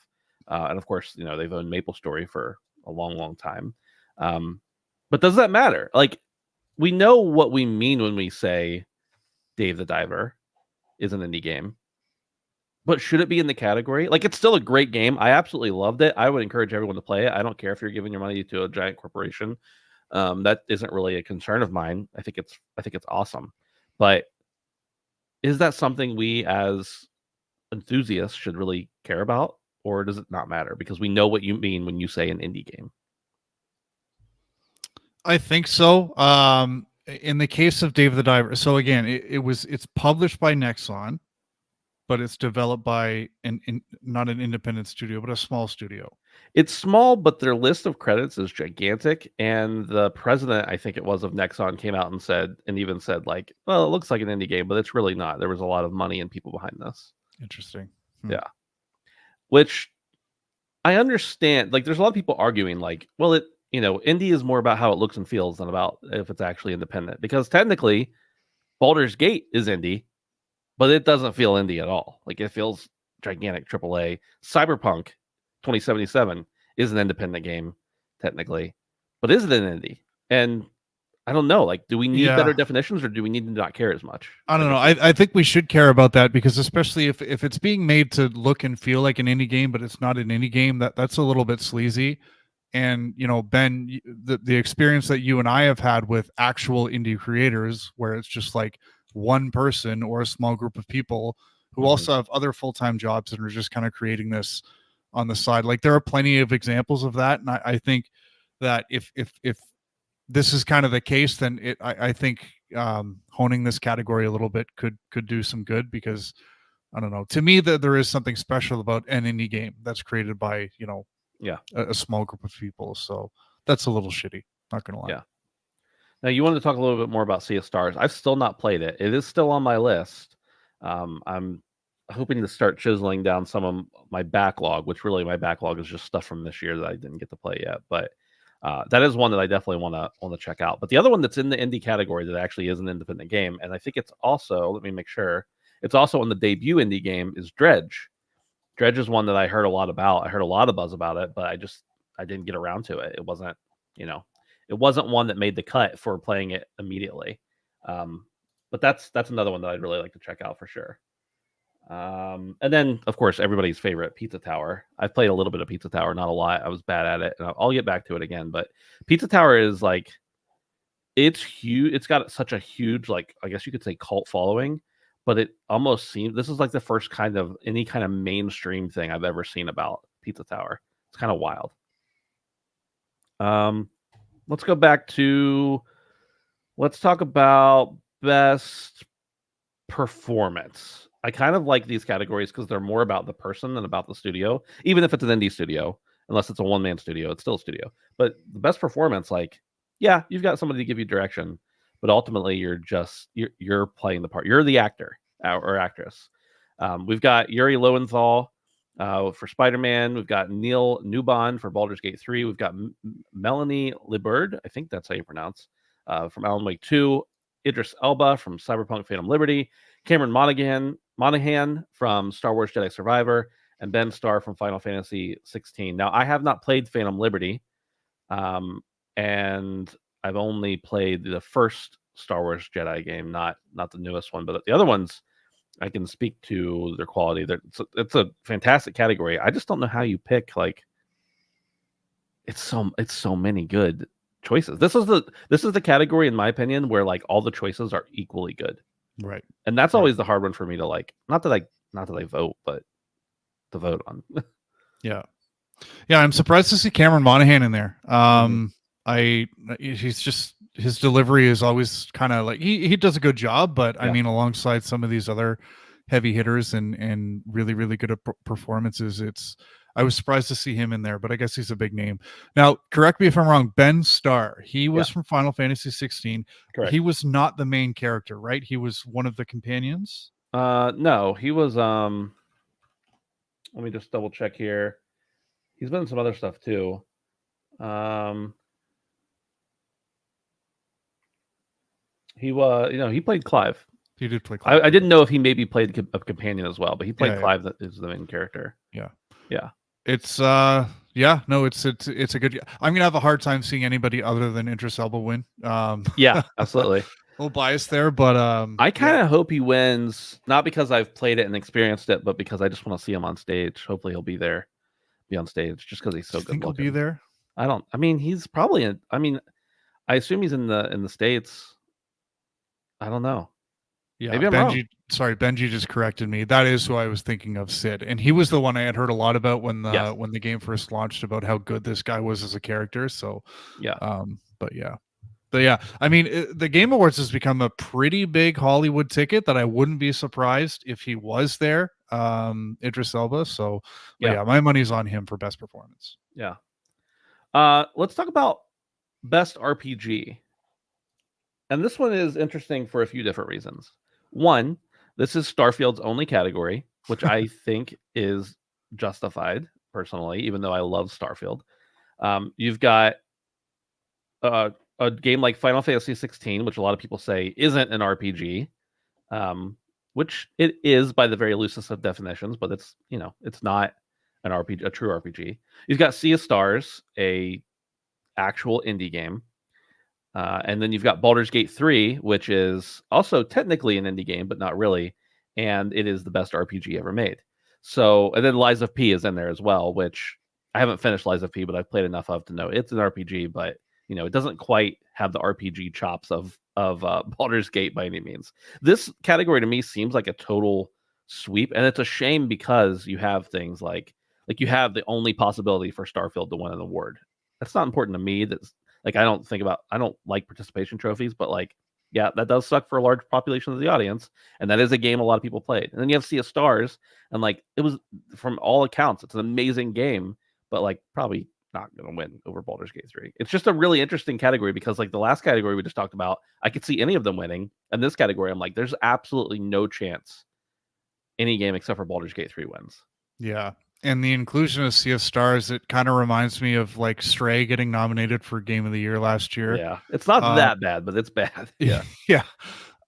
And of course, they've owned MapleStory for a long, long time. But does that matter? Like, we know what we mean when we say Dave the Diver is an indie game. But should it be in the category? Like, it's still a great game. I absolutely loved it. I would encourage everyone to play it. I don't care if you're giving your money to a giant corporation. That isn't really a concern of mine. I think it's awesome. But is that something we as enthusiasts should really care about? Or does it not matter? Because we know what you mean when you say an indie game. I think so. In the case of Dave the Diver, so again, it's published by Nexon, but it's developed by not an independent studio, but a small studio. It's small, but their list of credits is gigantic. And the president, I think it was, of Nexon came out and said like, well, it looks like an indie game, but it's really not. There was a lot of money and people behind this. Interesting. Yeah. Which I understand. Like, there's a lot of people arguing like, well, indie is more about how it looks and feels than about if it's actually independent. Because technically, Baldur's Gate is indie, but it doesn't feel indie at all. Like, it feels gigantic AAA. Cyberpunk 2077 is an independent game, technically, but is it an indie? And I don't know. Like, do we need better definitions, or do we need to not care as much? I don't know. I think we should care about that, because especially if it's being made to look and feel like an indie game, but it's not an indie game, that's a little bit sleazy. And, Ben, the experience that you and I have had with actual indie creators, where it's just like one person or a small group of people who also have other full-time jobs and are just kind of creating this on the side. Like, there are plenty of examples of that. And I think that if this is kind of the case, then I think honing this category a little bit could do some good, because I don't know, to me that there is something special about an indie game that's created by, a small group of people. So that's a little shitty, not gonna lie. Yeah. Now, you wanted to talk a little bit more about Sea of Stars. I've still not played it. It is still on my list. I'm hoping to start chiseling down some of my backlog, which really my backlog is just stuff from this year that I didn't get to play yet. But that is one that I definitely want to check out. But the other one that's in the indie category that actually is an independent game, and I think it's also, let me make sure, it's also in the debut indie game, is Dredge. Dredge is one that I heard a lot about. I heard a lot of buzz about it, but I didn't get around to it. It wasn't, it wasn't one that made the cut for playing it immediately. But that's another one that I'd really like to check out for sure. And then, of course, everybody's favorite, Pizza Tower. I've played a little bit of Pizza Tower, not a lot. I was bad at it, and I'll get back to it again. But Pizza Tower is like, it's huge. It's got such a huge, like, I guess you could say, cult following. But it almost seems, this is like the first kind of any kind of mainstream thing I've ever seen about Pizza Tower. It's kind of wild. Let's go back to, let's talk about best performance. I kind of like these categories because they're more about the person than about the studio. Even if it's an indie studio, unless it's a one-man studio, it's still a studio. But the best performance, like, yeah, you've got somebody to give you direction, but ultimately you're playing the part. You're the actor or actress. We've got Yuri Lowenthal for Spider-Man. We've got Neil Newbon for Baldur's Gate 3. We've got Melanie Liburd, I think that's how you pronounce, from Alan Wake 2. Idris Elba from Cyberpunk Phantom Liberty. Cameron Monaghan from Star Wars Jedi Survivor. And Ben Starr from Final Fantasy 16. Now, I have not played Phantom Liberty, and I've only played the first Star Wars Jedi game, not the newest one, but the other ones I can speak to their quality. It's a fantastic category. I just don't know how you pick, like, it's so many good choices. This is the category, in my opinion, where like all the choices are equally good. Right. And that's always the hard one for me to like. Not that I vote, but to vote on. Yeah. Yeah, I'm surprised to see Cameron Monaghan in there. He's just, his delivery is always kind of like he does a good job, but I mean, alongside some of these other heavy hitters and really, really good performances, I was surprised to see him in there, but I guess he's a big name. Now, correct me if I'm wrong, Ben Starr, he was from Final Fantasy 16. Correct. He was not the main character, right? He was one of the companions. No, he was let me just double check here. He's been in some other stuff too. He was, he played Clive. He did play Clive. I didn't know if he maybe played a companion as well, but he played Clive. That is the main character. Yeah. Yeah. It's it's a good. I'm gonna have a hard time seeing anybody other than Idris Elba win. Yeah, absolutely. A little biased there, but I kind of hope he wins, not because I've played it and experienced it, but because I just want to see him on stage. Hopefully, he'll be on stage, just because he's so good looking. He'll be there. I mean, he's probably in. I mean, I assume he's in the States. I don't know. Yeah, maybe I'm wrong. Benji just corrected me. That is who I was thinking of, Sid, and he was the one I had heard a lot about when the game first launched, about how good this guy was as a character. So but yeah, I mean, the Game Awards has become a pretty big Hollywood ticket that I wouldn't be surprised if he was there, Idris Elba. So yeah, my money's on him for best performance. Yeah. Let's talk about best RPG. And this one is interesting for a few different reasons. One, this is Starfield's only category, which I think is justified, personally, even though I love Starfield. You've got a game like Final Fantasy 16, which a lot of people say isn't an RPG, which it is by the very loosest of definitions, but it's not an RPG, a true RPG. You've got Sea of Stars, a actual indie game. And then you've got Baldur's Gate 3, which is also technically an indie game, but not really. And it is the best RPG ever made. So, and then Lies of P is in there as well, which I haven't finished Lies of P, but I've played enough of to know it's an RPG, but it doesn't quite have the RPG chops of Baldur's Gate by any means. This category to me seems like a total sweep, and it's a shame because you have things like you have the only possibility for Starfield to win an award. That's not important to me. That's I don't like participation trophies, but that does suck for a large population of the audience. And that is a game a lot of people played. And then you have Sea of Stars, and it was, from all accounts, it's an amazing game, but probably not going to win over Baldur's Gate 3. It's just a really interesting category because the last category we just talked about, I could see any of them winning. And this category, I'm there's absolutely no chance any game except for Baldur's Gate 3 wins. Yeah. And the inclusion of Sea of Stars, it kind of reminds me of Stray getting nominated for Game of the Year last year. Yeah, it's not that bad, but it's bad. Yeah, yeah.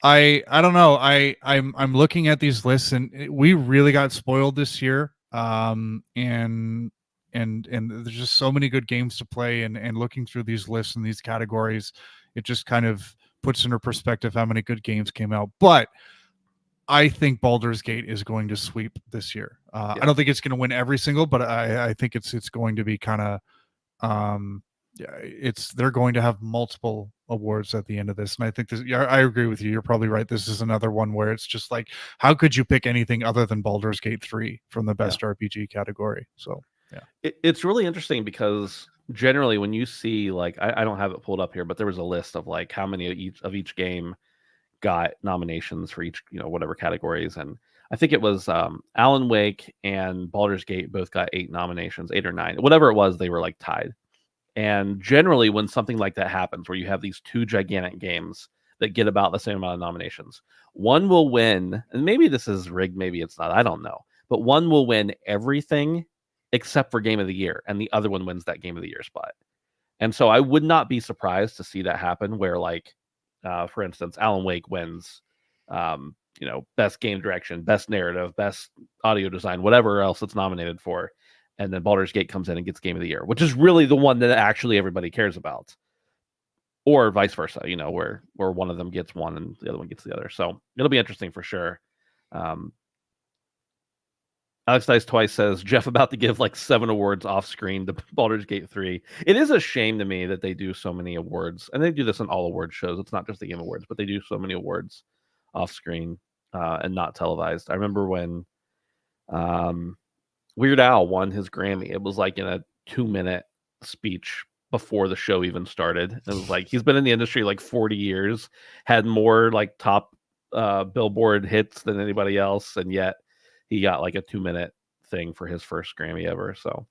I don't know. I'm looking at these lists, and we really got spoiled this year. And there's just so many good games to play, and looking through these lists and these categories, it just kind of puts into perspective how many good games came out. But I think Baldur's Gate is going to sweep this year. I don't think it's going to win every single, but I think it's going to be kind of they're going to have multiple awards at the end of this. And I think I agree with you. You're probably right. This is another one where it's just how could you pick anything other than Baldur's Gate 3 from the best RPG category? So yeah, it's really interesting because generally when you see I don't have it pulled up here, but there was a list of how many of each game got nominations for each whatever categories, and I think it was Alan Wake and Baldur's Gate both got 8 nominations, 8 or 9, whatever it was. They were tied. And generally when something like that happens, where you have these two gigantic games that get about the same amount of nominations, one will win, and maybe this is rigged, maybe it's not, I don't know, but one will win everything except for Game of the Year, and the other one wins that Game of the Year spot. And so I would not be surprised to see that happen, where for instance, Alan Wake wins, best game direction, best narrative, best audio design, whatever else it's nominated for. And then Baldur's Gate comes in and gets Game of the Year, which is really the one that actually everybody cares about. Or vice versa, where one of them gets one and the other one gets the other. So it'll be interesting for sure. Alex Dice Twice says Jeff about to give like 7 awards off screen to Baldur's Gate 3. It is a shame to me that they do so many awards, and they do this on all award shows. It's not just the Game Awards, but they do so many awards off screen and not televised. I remember when Weird Al won his Grammy. It was like in a 2-minute speech before the show even started. It was like he's been in the industry like 40 years, had more like top Billboard hits than anybody else, and yet he got like a 2-minute thing for his first Grammy ever. So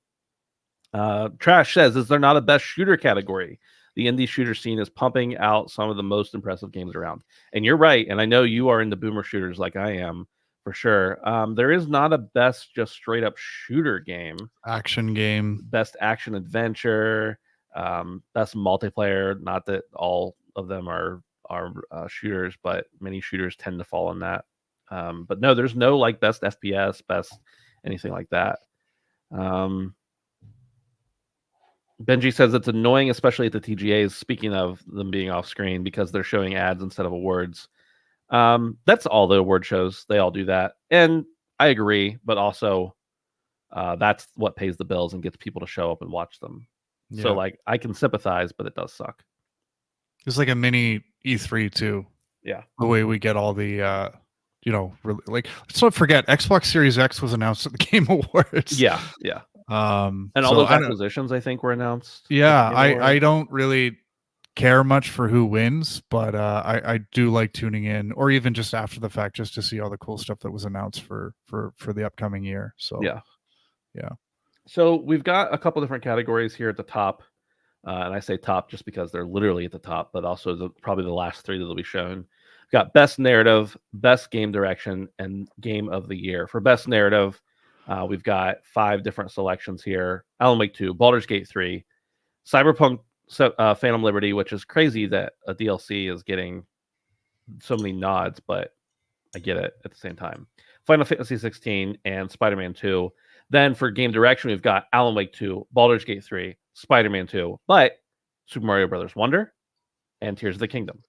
Trash says, is there not a best shooter category? The indie shooter scene is pumping out some of the most impressive games around. And you're right. And I know you are into boomer shooters like I am, for sure. There is not a best just straight up shooter game. Action game. Best action adventure. Best multiplayer. Not that all of them are shooters, but many shooters tend to fall in that. But no, there's no like best FPS, best anything like that. Benji says it's annoying, especially at the TGAs, speaking of them being off screen, because they're showing ads instead of awards. That's all the award shows. They all do that. And I agree, but also that's what pays the bills and gets people to show up and watch them. Yeah. So like I can sympathize, but it does suck. It's like a mini E3 too. Yeah. The way we get all the really, like, let's not forget Xbox Series X was announced at the Game Awards. Yeah. And all those acquisitions I think were announced. Yeah, I don't really care much for who wins, but I do like tuning in, or even just after the fact, just to see all the cool stuff that was announced for the upcoming year. So yeah. So we've got a couple different categories here at the top, and I say top just because they're literally at the top, but also probably the last 3 that will be shown. We've got best narrative, best game direction, and game of the year. For best narrative, we've got 5 different selections here: Alan Wake 2, Baldur's Gate 3, Cyberpunk Phantom Liberty, which is crazy that a DLC is getting so many nods, but I get it at the same time. Final Fantasy 16 and Spider-Man 2. Then for game direction, we've got Alan Wake 2, Baldur's Gate 3, Spider-Man 2, but Super Mario Brothers Wonder and Tears of the Kingdom.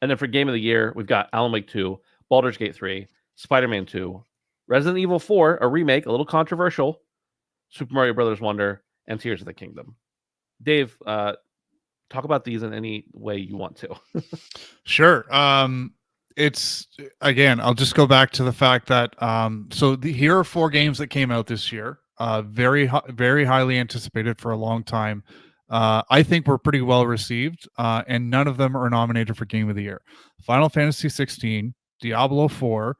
And then for game of the year, we've got Alan Wake 2, Baldur's Gate 3, Spider-Man 2, Resident Evil 4, a remake, a little controversial, Super Mario Brothers Wonder, and Tears of the Kingdom. Dave, talk about these in any way you want to. Sure. It's, again, I'll just go back to the fact that here are 4 games that came out this year, very highly anticipated for a long time. I think were pretty well received, and none of them are nominated for Game of the Year. Final Fantasy 16, Diablo 4,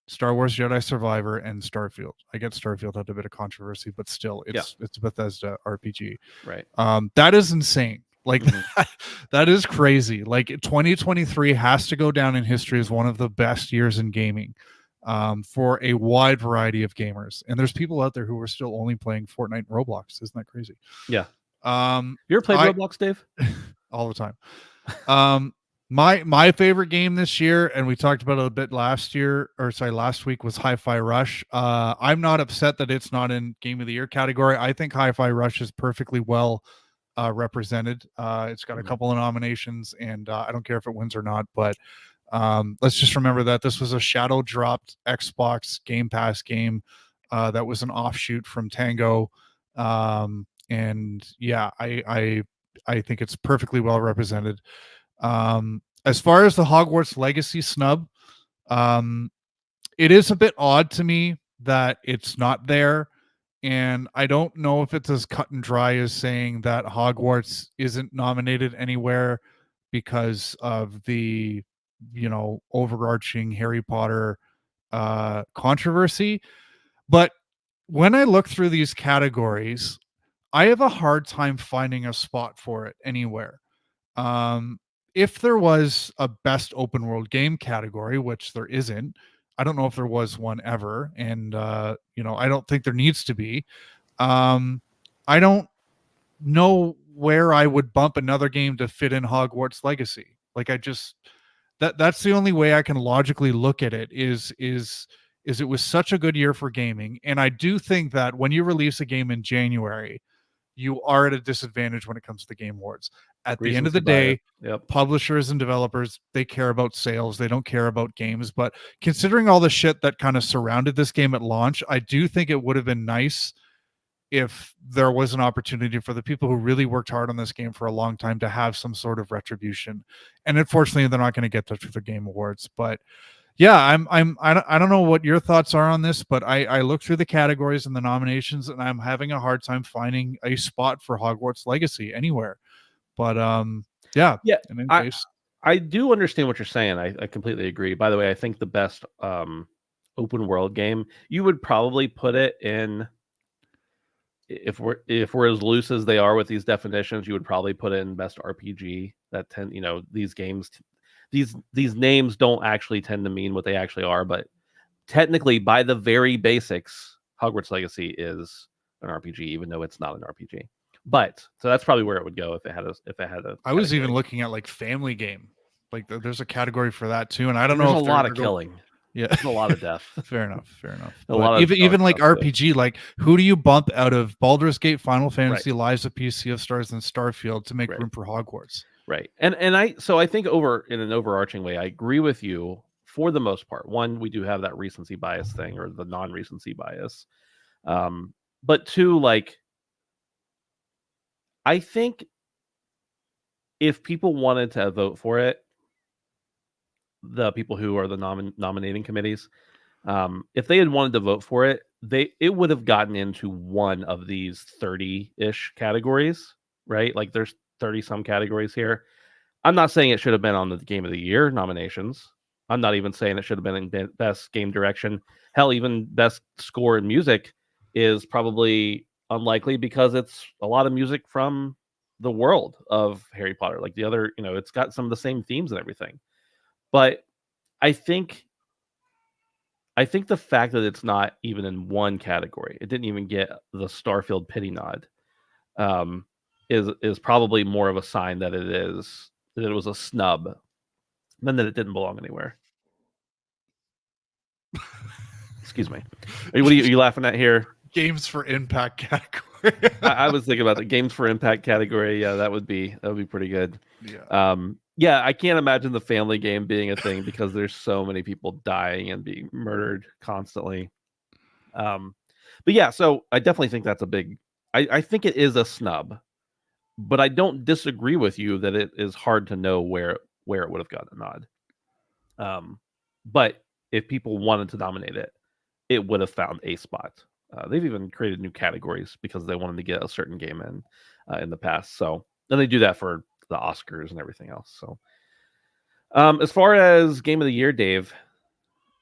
Star Wars Jedi Survivor, and Starfield. I get Starfield had a bit of controversy, but still, it's a Bethesda RPG. Right. That is insane. Like that is crazy. Like 2023 has to go down in history as one of the best years in gaming for a wide variety of gamers. And there's people out there who are still only playing Fortnite and Roblox. Isn't that crazy? Yeah. You ever played Roblox, Dave? All the time. My favorite game this year, and we talked about it a bit last week, was Hi-Fi Rush. I'm not upset that it's not in Game of the Year category. I think Hi-Fi Rush is perfectly well represented. It's got a couple of nominations, and I don't care if it wins or not, but let's just remember that this was a shadow dropped Xbox Game Pass game that was an offshoot from Tango. And yeah, I think it's perfectly well represented. As far as the Hogwarts Legacy snub, it is a bit odd to me that it's not there. And I don't know if it's as cut and dry as saying that Hogwarts isn't nominated anywhere because of the, overarching Harry Potter controversy. But when I look through these categories, I have a hard time finding a spot for it anywhere. If there was a best open world game category, which there isn't, I don't know if there was one ever, and I don't think there needs to be. I don't know where I would bump another game to fit in Hogwarts Legacy. Like that's the only way I can logically look at it is it was such a good year for gaming, and I do think that when you release a game in January, you are at a disadvantage when it comes to the Game Awards. At the end of the Recency day, bias. Yep. publishers and developers, they care about sales. They don't care about games. But considering all the shit that kind of surrounded this game at launch, I do think it would have been nice if there was an opportunity for the people who really worked hard on this game for a long time to have some sort of retribution. And unfortunately, they're not going to get that through the Game Awards. But yeah, I don't know what your thoughts are on this, but I look through the categories and the nominations, and I'm having a hard time finding a spot for Hogwarts Legacy anywhere. But yeah. In any case, I do understand what you're saying. I completely agree. By the way, I think the best open world game, you would probably put it in, if we're as loose as they are with these definitions, you would probably put it in best RPG. That these games, these names don't actually tend to mean what they actually are, but technically by the very basics, Hogwarts Legacy is an RPG, even though it's not an RPG. But so that's probably where it would go if it had a. I was even looking at like family game, like there's a category for that too, and I don't know There's if a lot of killing. Yeah, there's a lot of death. Fair enough. A lot of even like RPG, too. like who do you bump out of Baldur's Gate, Final Fantasy, Lives of P, Sea of Stars, and Starfield to make room for Hogwarts? Right, and I think in an overarching way, I agree with you for the most part. One, we do have that recency bias thing, or the non-recency bias, but two, like, I think if people wanted to vote for it, the people who are the nominating committees, if they had wanted to vote for it, it would have gotten into one of these 30-ish categories, right? Like there's 30 some categories here. I'm not saying it should have been on the Game of the Year nominations. I'm not even saying it should have been in best game direction. Hell, even best score in music is probably unlikely because it's a lot of music from the world of Harry Potter. Like the other, it's got some of the same themes and everything. But I think the fact that it's not even in one category, it didn't even get the Starfield pity nod, is probably more of a sign that it was a snub than that it didn't belong anywhere. Excuse me. What are you laughing at here? Games for Impact category. I was thinking about the Games for Impact category. Yeah, that would be pretty good. Yeah. Yeah, I can't imagine the family game being a thing because there's so many people dying and being murdered constantly. But yeah, so I definitely think that's a big. I think it is a snub, but I don't disagree with you that it is hard to know where it would have gotten a nod. But if people wanted to nominate it, it would have found a spot. They've even created new categories because they wanted to get a certain game in the past. So then they do that for the Oscars and everything else. So as far as Game of the Year, Dave,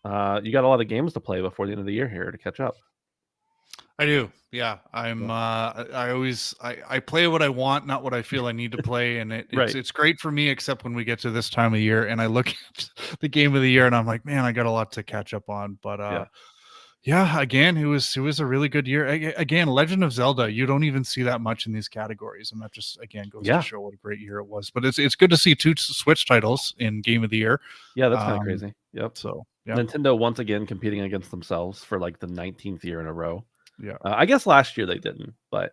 you got a lot of games to play before the end of the year here to catch up. I do. Yeah. I play what I want, not what I feel I need to play. And it's great for me, except when we get to this time of year and I look at the Game of the Year and I'm like, man, I got a lot to catch up on. But yeah, again, it was a really good year. Again, Legend of Zelda, you don't even see that much in these categories, and that just again goes to show what a great year it was. But it's good to see 2 Switch titles in Game of the Year. Yeah, that's kind of crazy. Yep. So yeah. Nintendo once again competing against themselves for like the 19th year in a row. Yeah. I guess last year they didn't, but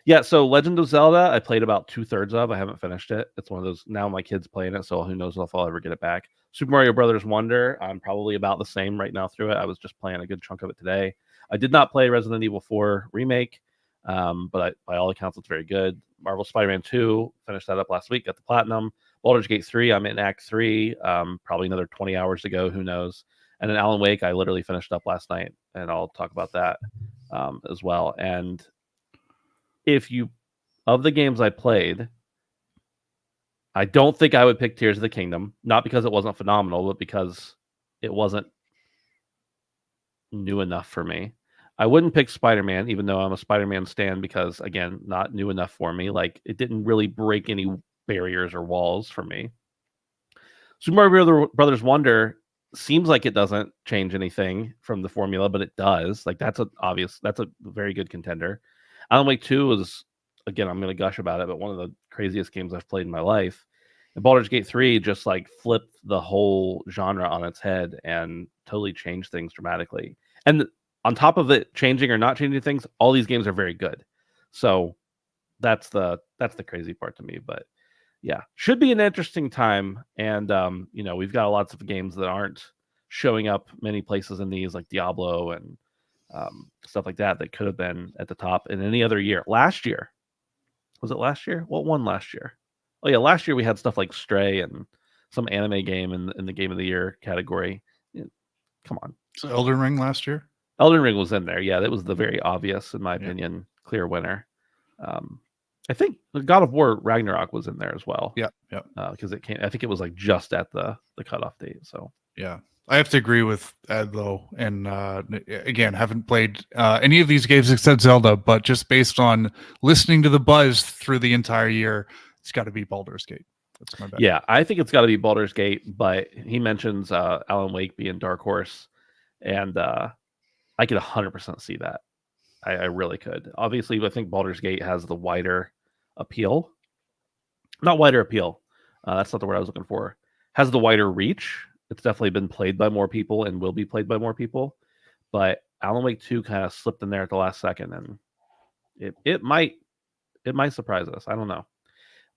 yeah. So Legend of Zelda, I played about 2/3 of. I haven't finished it. It's one of those. Now my kid's playing it, so who knows if I'll ever get it back. Super Mario Brothers Wonder, I'm probably about the same right now through it. I was just playing a good chunk of it today. I did not play Resident Evil 4 Remake, but by all accounts, it's very good. Marvel Spider-Man 2, finished that up last week, got the Platinum. Baldur's Gate 3, I'm in Act 3, probably another 20 hours to go, who knows. And then Alan Wake, I literally finished up last night, and I'll talk about that as well. And of the games I played, I don't think I would pick Tears of the Kingdom, not because it wasn't phenomenal, but because it wasn't new enough for me. I wouldn't pick Spider-Man, even though I'm a Spider-Man stan, because again, not new enough for me. Like it didn't really break any barriers or walls for me. Super Mario Brothers Wonder seems like it doesn't change anything from the formula, but it does. Like that's a very good contender. Alan Wake 2 is, again, I'm going to gush about it, but one of the craziest games I've played in my life. And Baldur's Gate 3 just like flipped the whole genre on its head and totally changed things dramatically. And on top of it changing or not changing things, all these games are very good. So that's the crazy part to me. But yeah, should be an interesting time. And we've got lots of games that aren't showing up many places in these, like Diablo and stuff like that could have been at the top in any other year. Last year, was it last year? What won last year? Oh yeah, last year we had stuff like Stray and some anime game in the game of the year category. Yeah, come on. So Elden Ring last year? Elden Ring was in there. Yeah, that was the very obvious, in my opinion, clear winner. I think God of War Ragnarok was in there as well. Yeah. Because it came. I think it was like just at the cutoff date. So yeah, I have to agree with Ed though, and again, haven't played any of these games except Zelda, but just based on listening to the buzz through the entire year, it's got to be Baldur's Gate. That's my bet. Yeah, I think it's got to be Baldur's Gate, but he mentions Alan Wake being Dark Horse, and I could 100% see that. I really could. Obviously, I think Baldur's Gate has the wider appeal. Not wider appeal. That's not the word I was looking for. Has the wider reach. It's definitely been played by more people and will be played by more people. But Alan Wake 2 kind of slipped in there at the last second, and it might surprise us. I don't know.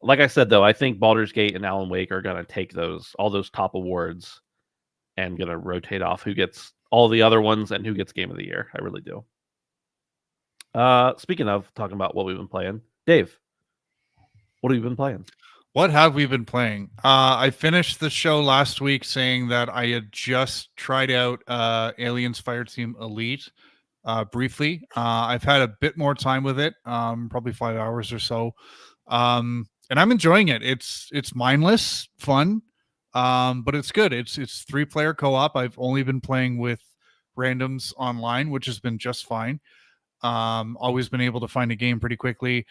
Like I said, though, I think Baldur's Gate and Alan Wake are going to take all those top awards and going to rotate off who gets all the other ones and who gets Game of the Year. I really do. Speaking of talking about what we've been playing, Dave, what have you been playing? What have we been playing? I finished the show last week saying that I had just tried out Aliens Fireteam Elite briefly. I've had a bit more time with it, probably 5 hours or so. And I'm enjoying it. It's mindless fun, but it's good. It's 3-player co-op. I've only been playing with randoms online, which has been just fine. Always been able to find a game pretty quickly.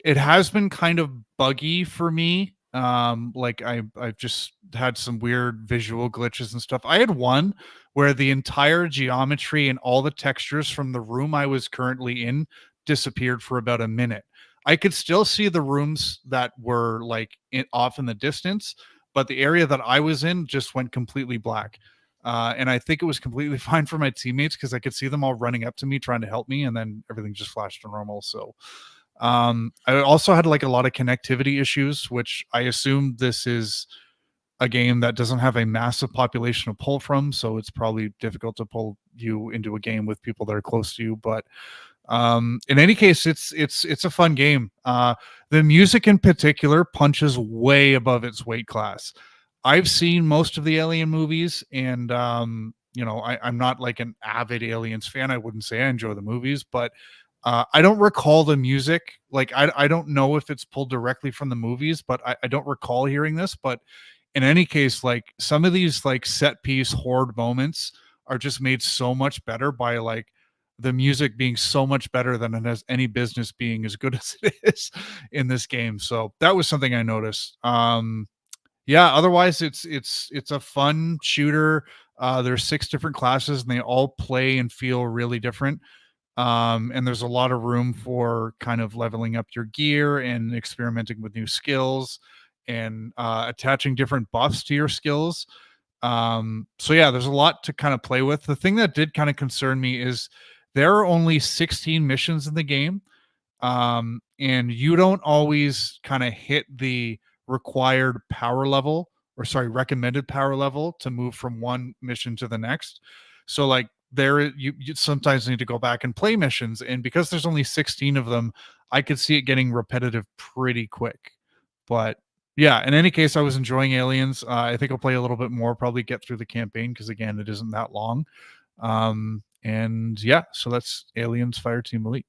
It has been kind of buggy for me. Like I've just had some weird visual glitches and stuff. I had one where the entire geometry and all the textures from the room I was currently in disappeared for about a minute. I could still see the rooms that were like off in the distance, but the area that I was in just went completely black. And I think it was completely fine for my teammates because I could see them all running up to me trying to help me, and then everything just flashed to normal. So I also had like a lot of connectivity issues, which I assume this is a game that doesn't have a massive population to pull from, so it's probably difficult to pull you into a game with people that are close to you. But in any case, it's a fun game. The music in particular punches way above its weight class. I've seen most of the Alien movies, and I'm not like an avid Aliens fan. I wouldn't say I enjoy the movies, but I don't recall the music. Like I don't know if it's pulled directly from the movies, but I don't recall hearing this. But in any case, like some of these like set piece horde moments are just made so much better by like the music being so much better than it has any business being as good as it is in this game. So that was something I noticed. Yeah, otherwise it's a fun shooter. There's 6 different classes and they all play and feel really different. And there's a lot of room for kind of leveling up your gear and experimenting with new skills and attaching different buffs to your skills. So yeah, there's a lot to kind of play with. The thing that did kind of concern me is there are only 16 missions in the game. And you don't always kind of hit the required power level, or sorry, recommended power level to move from one mission to the next. So like you sometimes need to go back and play missions, and because there's only 16 of them, I could see it getting repetitive pretty quick. But yeah, in any case, I was enjoying Aliens. I think I'll play a little bit more, probably get through the campaign because again, it isn't that long. And yeah, so that's Aliens Fireteam Elite.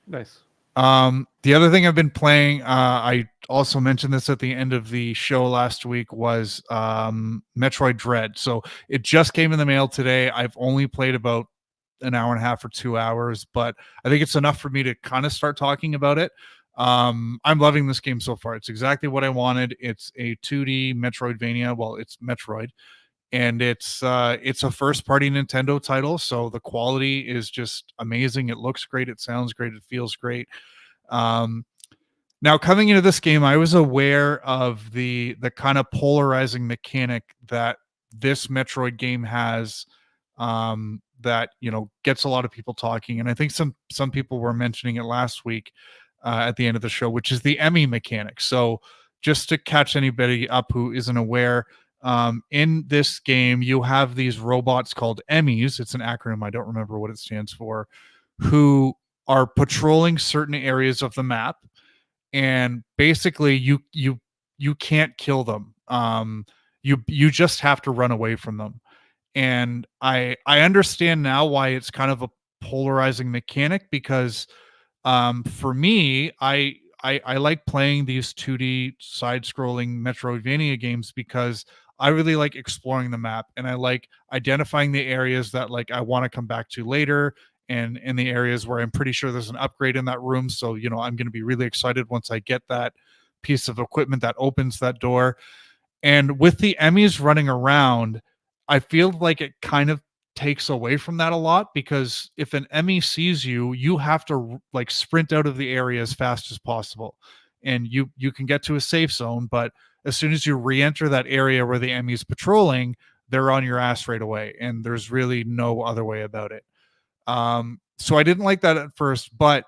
Nice. The other thing I've been playing, I also mentioned this at the end of the show last week, was Metroid Dread. So it just came in the mail today. I've only played about an hour and a half or 2 hours, but I think it's enough for me to kind of start talking about it. I'm loving this game so far. It's exactly what I wanted. It's a 2D Metroidvania. Well, it's Metroid. And it's a first-party Nintendo title, so the quality is just amazing. It looks great, it sounds great, it feels great. Now, coming into this game, I was aware of the kind of polarizing mechanic that this Metroid game has, that gets a lot of people talking. And I think some people were mentioning it last week. at the end of the show, which is the Emmy mechanic. So just to catch anybody up who isn't aware, in this game, you have these robots called Emmys. It's an acronym. I don't remember what it stands for, who are patrolling certain areas of the map. And basically you can't kill them. You just have to run away from them. And I understand now why it's kind of a polarizing mechanic, because for me, I like playing these 2D side-scrolling Metroidvania games because I really like exploring the map, and I like identifying the areas that like I want to come back to later, and in the areas where I'm pretty sure there's an upgrade in that room. So, you know, I'm going to be really excited once I get that piece of equipment that opens that door. And with the Emmys running around, I feel like it kind of takes away from that a lot, because if an Emmy sees you, you have to like sprint out of the area as fast as possible. And you can get to a safe zone, but as soon as you re-enter that area where the Emmy's patrolling, they're on your ass right away. And there's really no other way about it. So I didn't like that at first, but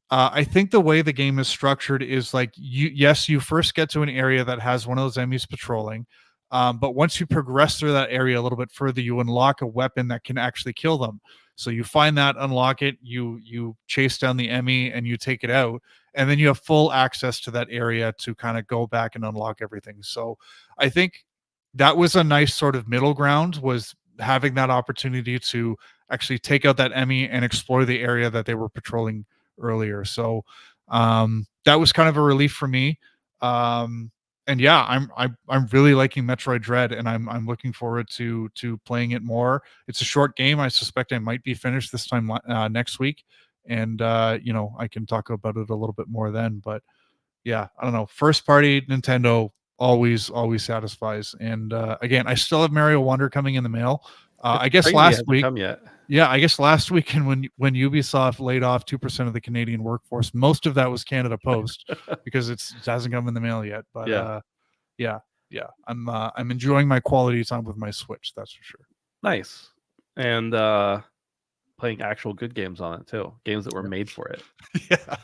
I think the way the game is structured is like you first get to an area that has one of those Emmys patrolling, but once you progress through that area a little bit further, you unlock a weapon that can actually kill them. So you find that, unlock it, you chase down the Emmy and you take it out, and then you have full access to that area to kind of go back and unlock everything. So I think that was a nice sort of middle ground, was having that opportunity to actually take out that Emmy and explore the area that they were patrolling earlier. So that was kind of a relief for me. And yeah, I'm really liking Metroid Dread, and I'm looking forward to playing it more. It's a short game. I suspect I might be finished this time next week, and you know, I can talk about it a little bit more then. But yeah, I don't know. First party Nintendo always satisfies. And again, I still have Mario Wonder coming in the mail. I guess last week. Come yet. Yeah, I guess last weekend when Ubisoft laid off 2% of the Canadian workforce, most of that was Canada Post because it hasn't come in the mail yet. But yeah, I'm enjoying my quality time with my Switch. That's for sure. Nice. And playing actual good games on it too, games that were made for it. Yeah.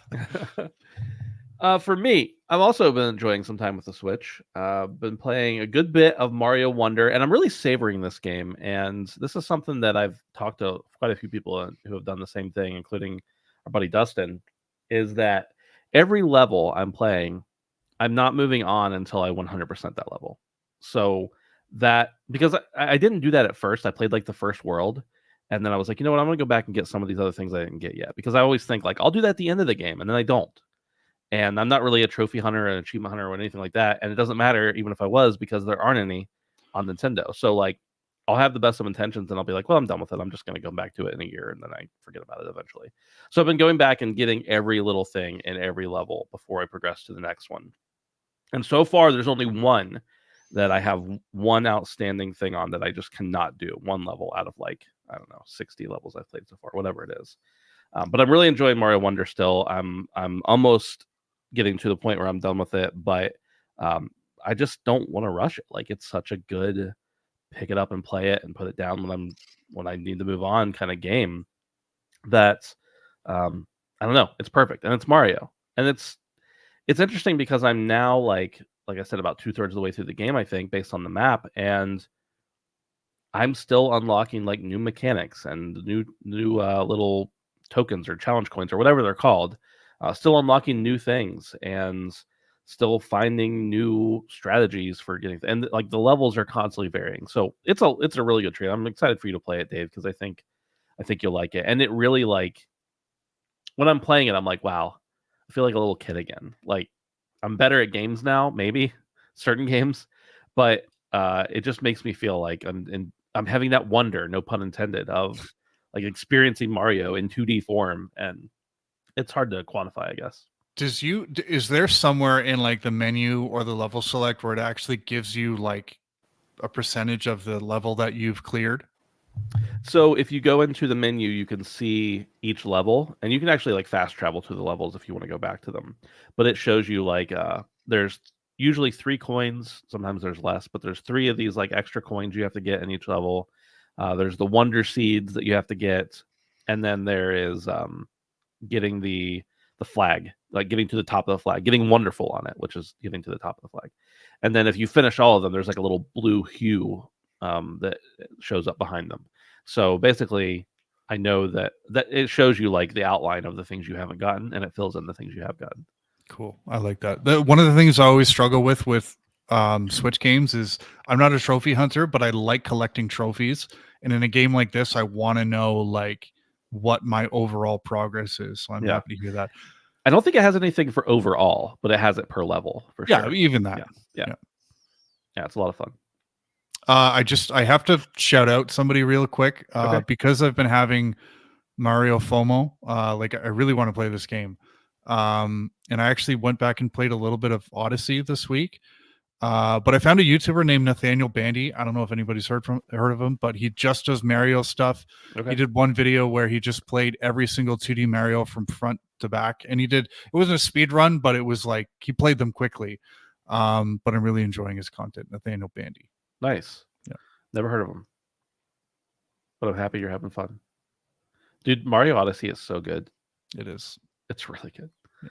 For me, I've also been enjoying some time with the Switch. Been playing a good bit of Mario Wonder, and I'm really savoring this game. And this is something that I've talked to quite a few people who have done the same thing, including our buddy Dustin, is that every level I'm playing, I'm not moving on until I 100% that level. So that, because I didn't do that at first. I played like the first world, and then I was like, you know what, I'm going to go back and get some of these other things I didn't get yet. Because I always think like, I'll do that at the end of the game, and then I don't. And I'm not really a trophy hunter or an achievement hunter or anything like that. And it doesn't matter even if I was, because there aren't any on Nintendo. So like, I'll have the best of intentions and I'll be like, well, I'm done with it. I'm just going to go back to it in a year, and then I forget about it eventually. So I've been going back and getting every little thing in every level before I progress to the next one. And so far, there's only one that I have one outstanding thing on that I just cannot do. One level out of like, I don't know, 60 levels I've played so far, whatever it is. But I'm really enjoying Mario Wonder still. I'm almost getting to the point where I'm done with it, but I just don't want to rush it. Like, it's such a good pick it up and play it and put it down when I need to move on kind of game that I don't know, it's perfect, and it's Mario. And it's interesting because I'm now like I said, about 2/3 of the way through the game, I think, based on the map, and I'm still unlocking like new mechanics and new little tokens or challenge coins or whatever they're called. Still unlocking new things and still finding new strategies for getting and like the levels are constantly varying. So it's a really good treat. I'm excited for you to play it, Dave, because I think you'll like it. And it really, like, when I'm playing it, I'm like, wow, I feel like a little kid again. Like, I'm better at games now, maybe certain games, but it just makes me feel like I'm having that wonder, no pun intended, of like experiencing Mario in 2D form, and it's hard to quantify, I guess. Is there somewhere in like the menu or the level select where it actually gives you like a percentage of the level that you've cleared? So if you go into the menu, you can see each level, and you can actually like fast travel to the levels if you want to go back to them. But it shows you like there's usually 3 coins, sometimes there's less, but there's 3 of these like extra coins you have to get in each level. There's the wonder seeds that you have to get, and then there is getting the the flag, like getting to the top of the flag, getting wonderful on it, which is getting to the top of the flag. And then if you finish all of them, there's like a little blue hue that shows up behind them. So basically, I know that it shows you like the outline of the things you haven't gotten, and it fills in the things you have gotten. Cool. I like that. One of the things I always struggle with Switch games is I'm not a trophy hunter, but I like collecting trophies. And in a game like this, I want to know like what my overall progress is. So I'm happy to hear that. I don't think it has anything for overall, but it has it per level for sure. Yeah, even that. Yeah, it's a lot of fun. I have to shout out somebody real quick because I've been having Mario FOMO. Like I really want to play this game. And I actually went back and played a little bit of Odyssey this week. But I found a YouTuber named Nathaniel Bandy. I don't know if anybody's heard of him, but he just does Mario stuff. He did one video where he just played every single 2D Mario from front to back, and it wasn't a speed run, but it was like he played them quickly. But I'm really enjoying his content. Nathaniel Bandy. Nice. Yeah. Never heard of him, but I'm happy you're having fun. Dude, Mario Odyssey is so good. It is. It's really good. Yeah.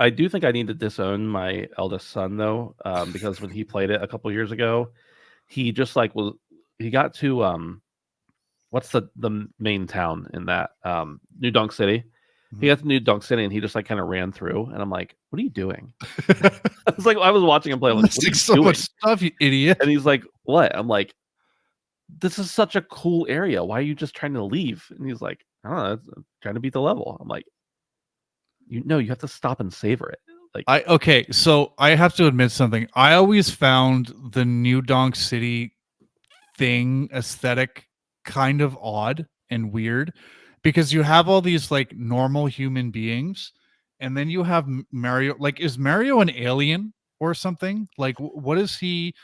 I do think I need to disown my eldest son though, because when he played it a couple years ago, he just like he got to what's the main town in that New Donk City. He got to New Donk City and he just like kind of ran through, and I'm like, "What are you doing?" I was like, I was watching him play. I'm like, "What are you so doing?" much stuff, you idiot. And he's like, "What?" I'm like, "This is such a cool area. Why are you just trying to leave?" And he's like, "I don't know, I'm trying to beat the level." I'm like, you have to stop and savor it. Like, so I have to admit something. I always found the New Donk City thing aesthetic kind of odd and weird, because you have all these like normal human beings, and then you have Mario. Like, is Mario an alien or something? Like, what is he?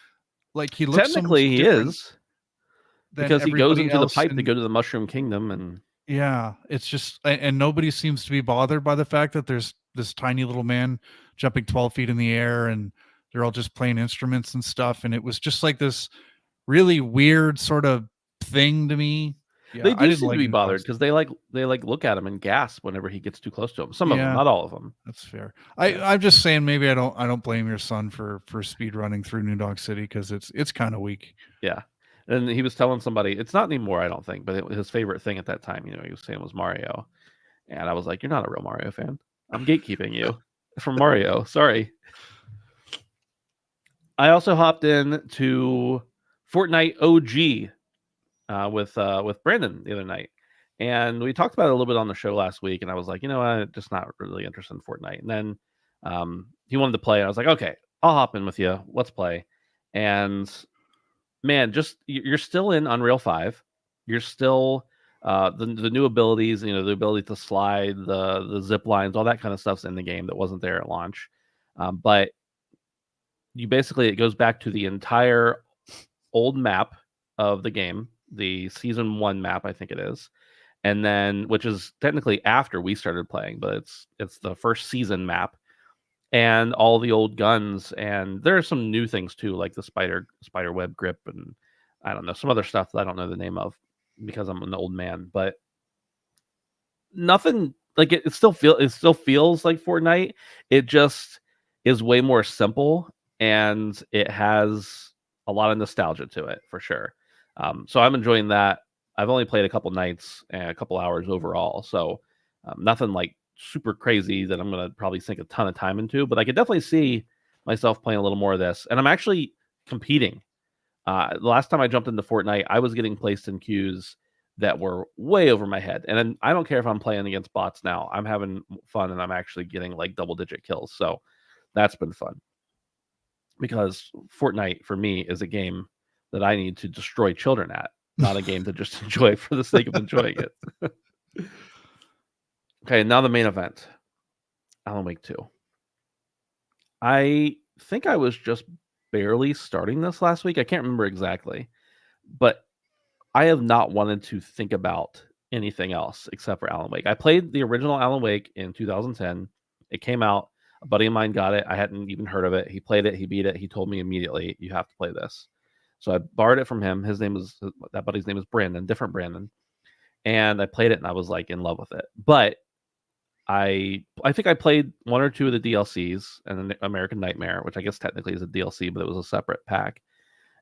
Like, he looks technically he is, because he goes into the pipe to go to the Mushroom Kingdom, and it's just, and nobody seems to be bothered by the fact that there's this tiny little man jumping 12 feet in the air, and they're all just playing instruments and stuff. And it was just like this really weird sort of thing to me. Yeah, they do seem to be bothered because they look at him and gasp whenever he gets too close to them. Some of them, not all of them. That's fair. I'm just saying, maybe I don't blame your son for speed running through New Donk City, because it's kind of weak. Yeah. And he was telling somebody, it's not anymore, I don't think, but his favorite thing at that time, he was saying, was Mario. And I was like, "You're not a real Mario fan. I'm gatekeeping you from Mario. Sorry." I also hopped in to Fortnite OG with Brandon the other night. And we talked about it a little bit on the show last week. And I was like, I'm just not really interested in Fortnite. And then he wanted to play. And I was like, okay, I'll hop in with you. Let's play. And man, just you're still in Unreal 5. You're still the new abilities, the ability to slide, the zip lines, all that kind of stuff's in the game that wasn't there at launch. But you basically, it goes back to the entire old map of the game, the season 1 map, I think it is. And then, which is technically after we started playing, but it's the first season map. And all the old guns, and there are some new things too, like the spider web grip, and I don't know, some other stuff that I don't know the name of because I'm an old man. But nothing like it still feels like Fortnite. It just is way more simple, and it has a lot of nostalgia to it for sure. So I'm enjoying that. I've only played a couple nights and a couple hours overall, so nothing like super crazy that I'm going to probably sink a ton of time into, but I could definitely see myself playing a little more of this. And I'm actually competing. The last time I jumped into Fortnite, I was getting placed in queues that were way over my head. And then I don't care if I'm playing against bots now. I'm having fun, and I'm actually getting like double-digit kills. So that's been fun. Because Fortnite, for me, is a game that I need to destroy children at, not a game to just enjoy for the sake of enjoying it. Okay, now the main event. Alan Wake 2. I think I was just barely starting this last week. I can't remember exactly. But I have not wanted to think about anything else except for Alan Wake. I played the original Alan Wake in 2010. It came out. A buddy of mine got it. I hadn't even heard of it. He played it. He beat it. He told me immediately, "You have to play this." So I borrowed it from him. That buddy's name is Brandon, different Brandon. And I played it, and I was like in love with it. But I think I played 1 or 2 of the DLCs and then American Nightmare, which I guess technically is a DLC, but it was a separate pack.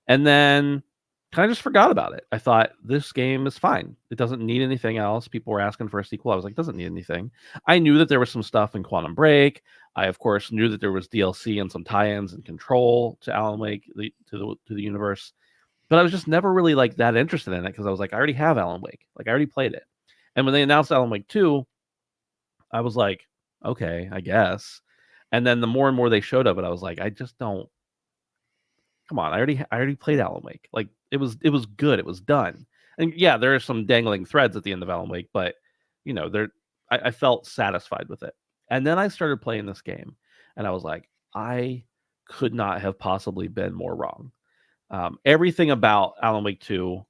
And then kind of just forgot about it. I thought this game is fine. It doesn't need anything else. People were asking for a sequel. I was like, doesn't need anything. I knew that there was some stuff in Quantum Break. I of course knew that there was DLC and some tie-ins and Control to Alan Wake to the universe. But I was just never really like that interested in it because I was like, I already have Alan Wake. Like I already played it. And when they announced Alan Wake 2, I was like, okay, I guess. And then the more and more they showed of it, I was like, I just don't. Come on, I already played Alan Wake. Like it was good. It was done. And yeah, there are some dangling threads at the end of Alan Wake, but you know, I felt satisfied with it. And then I started playing this game, and I was like, I could not have possibly been more wrong. Everything about Alan Wake 2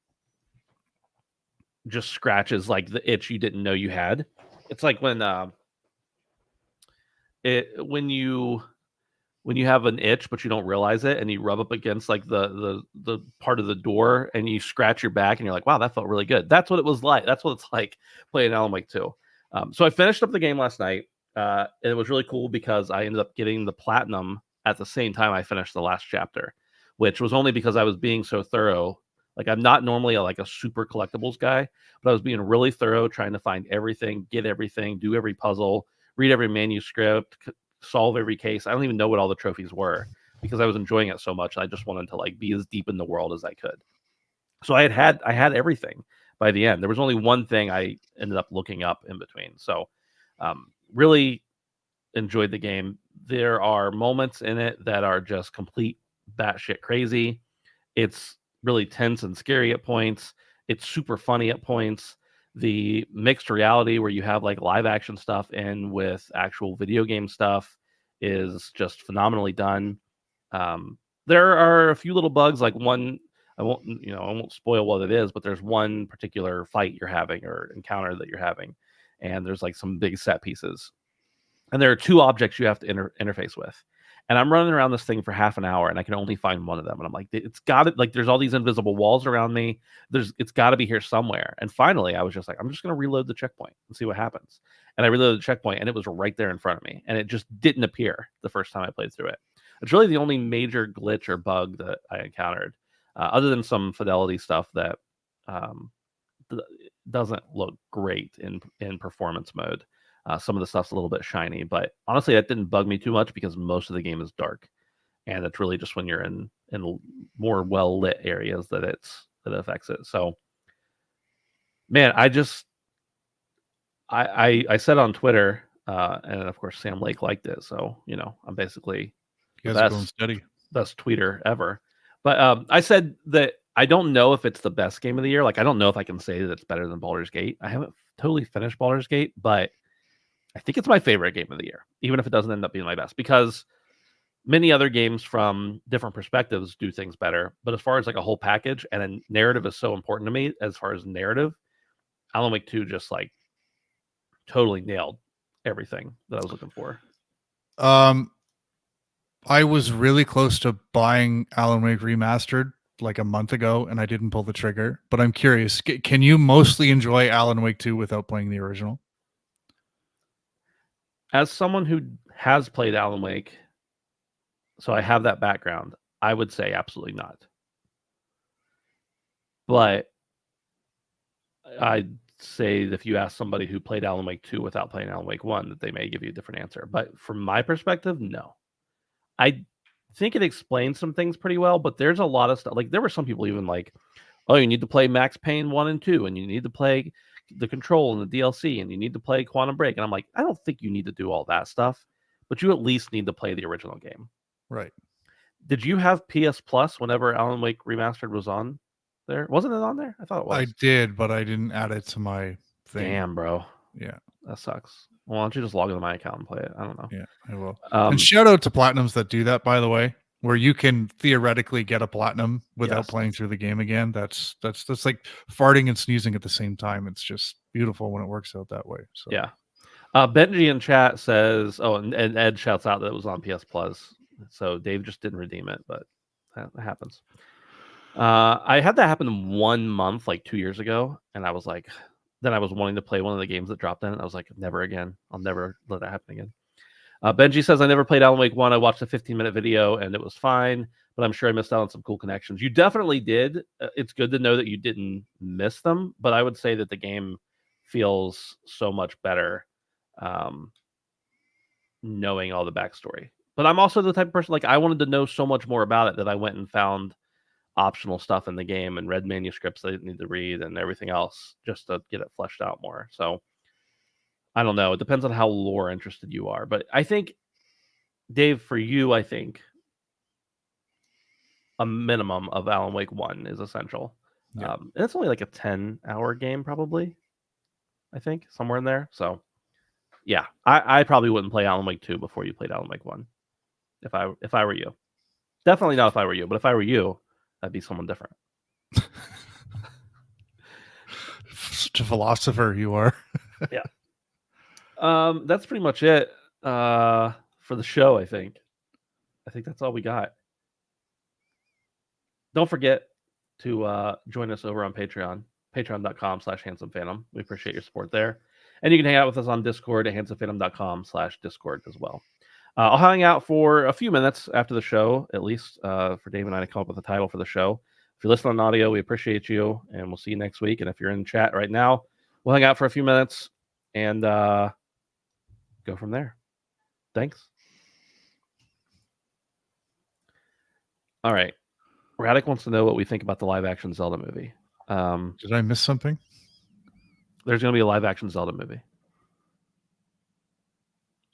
just scratches like the itch you didn't know you had. It's like when when you have an itch but you don't realize it and you rub up against like the part of the door and you scratch your back and you're like, wow, that felt really good. That's what it was like. That's what it's like playing Alan Wake 2. So I finished up the game last night. It was really cool because I ended up getting the platinum at the same time I finished the last chapter, which was only because I was being so thorough. Like I'm not normally like a super collectibles guy, but I was being really thorough, trying to find everything, get everything, do every puzzle, read every manuscript, solve every case. I don't even know what all the trophies were because I was enjoying it so much. I just wanted to like be as deep in the world as I could. So I had everything by the end. There was only one thing I ended up looking up in between. So really enjoyed the game. There are moments in it that are just complete batshit crazy. It's really tense and scary at points. It's super funny at points. The mixed reality where you have like live action stuff and with actual video game stuff is just phenomenally done. There are a few little bugs, like one I won't spoil what it is, but there's one particular fight you're having or encounter that you're having, and there's like some big set pieces, and there are 2 objects you have to interface with. And I'm running around this thing for half an hour and I can only find one of them. And I'm like, it's got it. Like, there's all these invisible walls around me. It's got to be here somewhere. And finally, I was just like, I'm just going to reload the checkpoint and see what happens. And I reloaded the checkpoint and it was right there in front of me. And it just didn't appear the first time I played through it. It's really the only major glitch or bug that I encountered, other than some fidelity stuff that doesn't look great in performance mode. Some of the stuff's a little bit shiny, but honestly, that didn't bug me too much because most of the game is dark, and it's really just when you're in more well lit areas that it affects it. So, man, I said on Twitter, and of course Sam Lake liked it, so I'm basically the best tweeter ever. But I said that I don't know if it's the best game of the year. Like I don't know if I can say that it's better than Baldur's Gate. I haven't totally finished Baldur's Gate, but I think it's my favorite game of the year, even if it doesn't end up being my best, because many other games from different perspectives do things better. But as far as like a whole package, and a narrative is so important to me, as far as narrative, Alan Wake 2 just like totally nailed everything that I was looking for. I was really close to buying Alan Wake Remastered like a month ago, and I didn't pull the trigger. But I'm curious, can you mostly enjoy Alan Wake 2 without playing the original? As someone who has played Alan Wake, so I have that background, I would say absolutely not. But I'd say if you ask somebody who played Alan Wake 2 without playing Alan Wake 1, that they may give you a different answer. But from my perspective, no. I think it explains some things pretty well, but there's a lot of stuff. Like there were some people even like, oh, you need to play Max Payne 1 and 2, and you need to play the Control and the DLC, and you need to play Quantum Break. And I'm like, I don't think you need to do all that stuff, but you at least need to play the original game. Right. Did you have PS Plus whenever Alan Wake Remastered was on there? Wasn't it on there? I thought it was. I did, but I didn't add it to my thing. Damn, bro. Yeah. That sucks. Well, why don't you just log into my account and play it? I don't know. Yeah, I will. And shout out to Platinums that do that, by the way, where you can theoretically get a Platinum without playing through the game again. That's like farting and sneezing at the same time. It's just beautiful when it works out that way. So yeah. Benji in chat says, oh, and Ed shouts out that it was on PS Plus. So Dave just didn't redeem it, but that happens. I had that happen 1 month, like 2 years ago, and I was like, then I was wanting to play one of the games that dropped in. I was like, never again. I'll never let that happen again. Benji says, I never played Alan Wake 1. I watched a 15-minute video and it was fine, but I'm sure I missed out on some cool connections. You definitely did. It's good to know that you didn't miss them, but I would say that the game feels so much better knowing all the backstory. But I'm also the type of person, like, I wanted to know so much more about it that I went and found optional stuff in the game and read manuscripts I didn't need to read and everything else just to get it fleshed out more. So I don't know. It depends on how lore interested you are. But I think, Dave, for you, I think a minimum of Alan Wake 1 is essential. Yeah. And it's only like a 10-hour game, probably. I think, somewhere in there. So, yeah, I probably wouldn't play Alan Wake 2 before you played Alan Wake 1. If I were you. Definitely not if I were you. But if I were you, I'd be someone different. Such a philosopher you are. Yeah. That's pretty much it for the show, I think. I think that's all we got. Don't forget to join us over on Patreon, patreon.com/handsomephantom. We appreciate your support there. And you can hang out with us on Discord at handsomephantom.com/Discord as well. I'll hang out for a few minutes after the show, at least for Dave and I to come up with a title for the show. If you're listening on audio, we appreciate you, and we'll see you next week. And if you're in chat right now, we'll hang out for a few minutes and go from there. Thanks. All right. Radic wants to know what we think about the live-action Zelda movie. Did I miss something? There's going to be a live-action Zelda movie.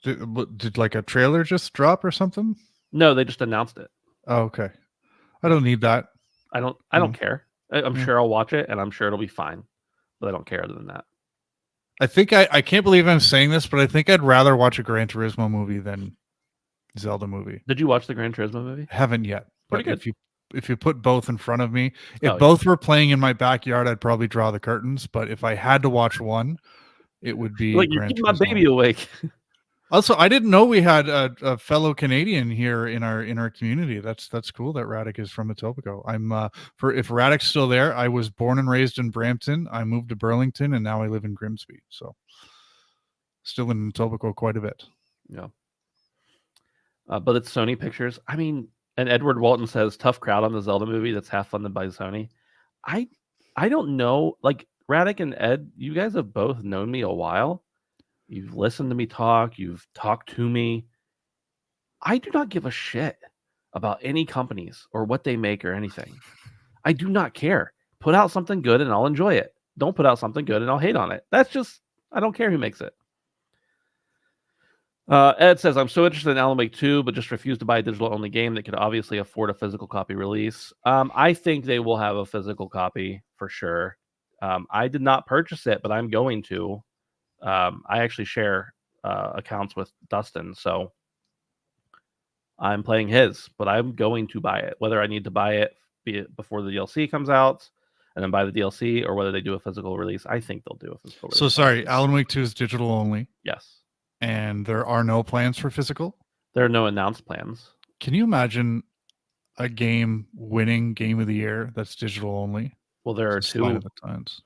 Did like a trailer just drop or something? No, they just announced it. Oh, okay. I don't need that. I don't care. I'm sure I'll watch it, and I'm sure it'll be fine. But I don't care other than that. I think I can't believe I'm saying this, but I think I'd rather watch a Gran Turismo movie than Zelda movie. Did you watch the Gran Turismo movie? Haven't yet. Pretty But good. if you put both in front of me, if both were playing in my backyard, I'd probably draw the curtains. But if I had to watch one, it would be like, you're keeping my baby awake. Also, I didn't know we had a fellow Canadian here in our community. That's cool that Radic is from Etobicoke. If Radic's still there, I was born and raised in Brampton. I moved to Burlington, and now I live in Grimsby. So, still in Etobicoke quite a bit. Yeah. But it's Sony Pictures. I mean, and Edward Walton says tough crowd on the Zelda movie that's half funded by Sony. I don't know. Like, Radic and Ed, you guys have both known me a while. You've listened to me talk. You've talked to me. I do not give a shit about any companies or what they make or anything. I do not care. Put out something good and I'll enjoy it. Don't put out something good and I'll hate on it. That's just, I don't care who makes it. Ed says, I'm so interested in Alan Wake 2, but just refuse to buy a digital-only game that could obviously afford a physical copy release. I think they will have a physical copy for sure. I did not purchase it, but I'm going to. I actually share accounts with Dustin, so I'm playing his, but I'm going to buy it. Whether I need to buy it before the DLC comes out and then buy the DLC, or whether they do a physical release, I think they'll do a physical release. So sorry, Alan Wake 2 is digital only. Yes. And there are no plans for physical? There are no announced plans. Can you imagine a game winning Game of the Year that's digital only? Well, there are two. Of the times.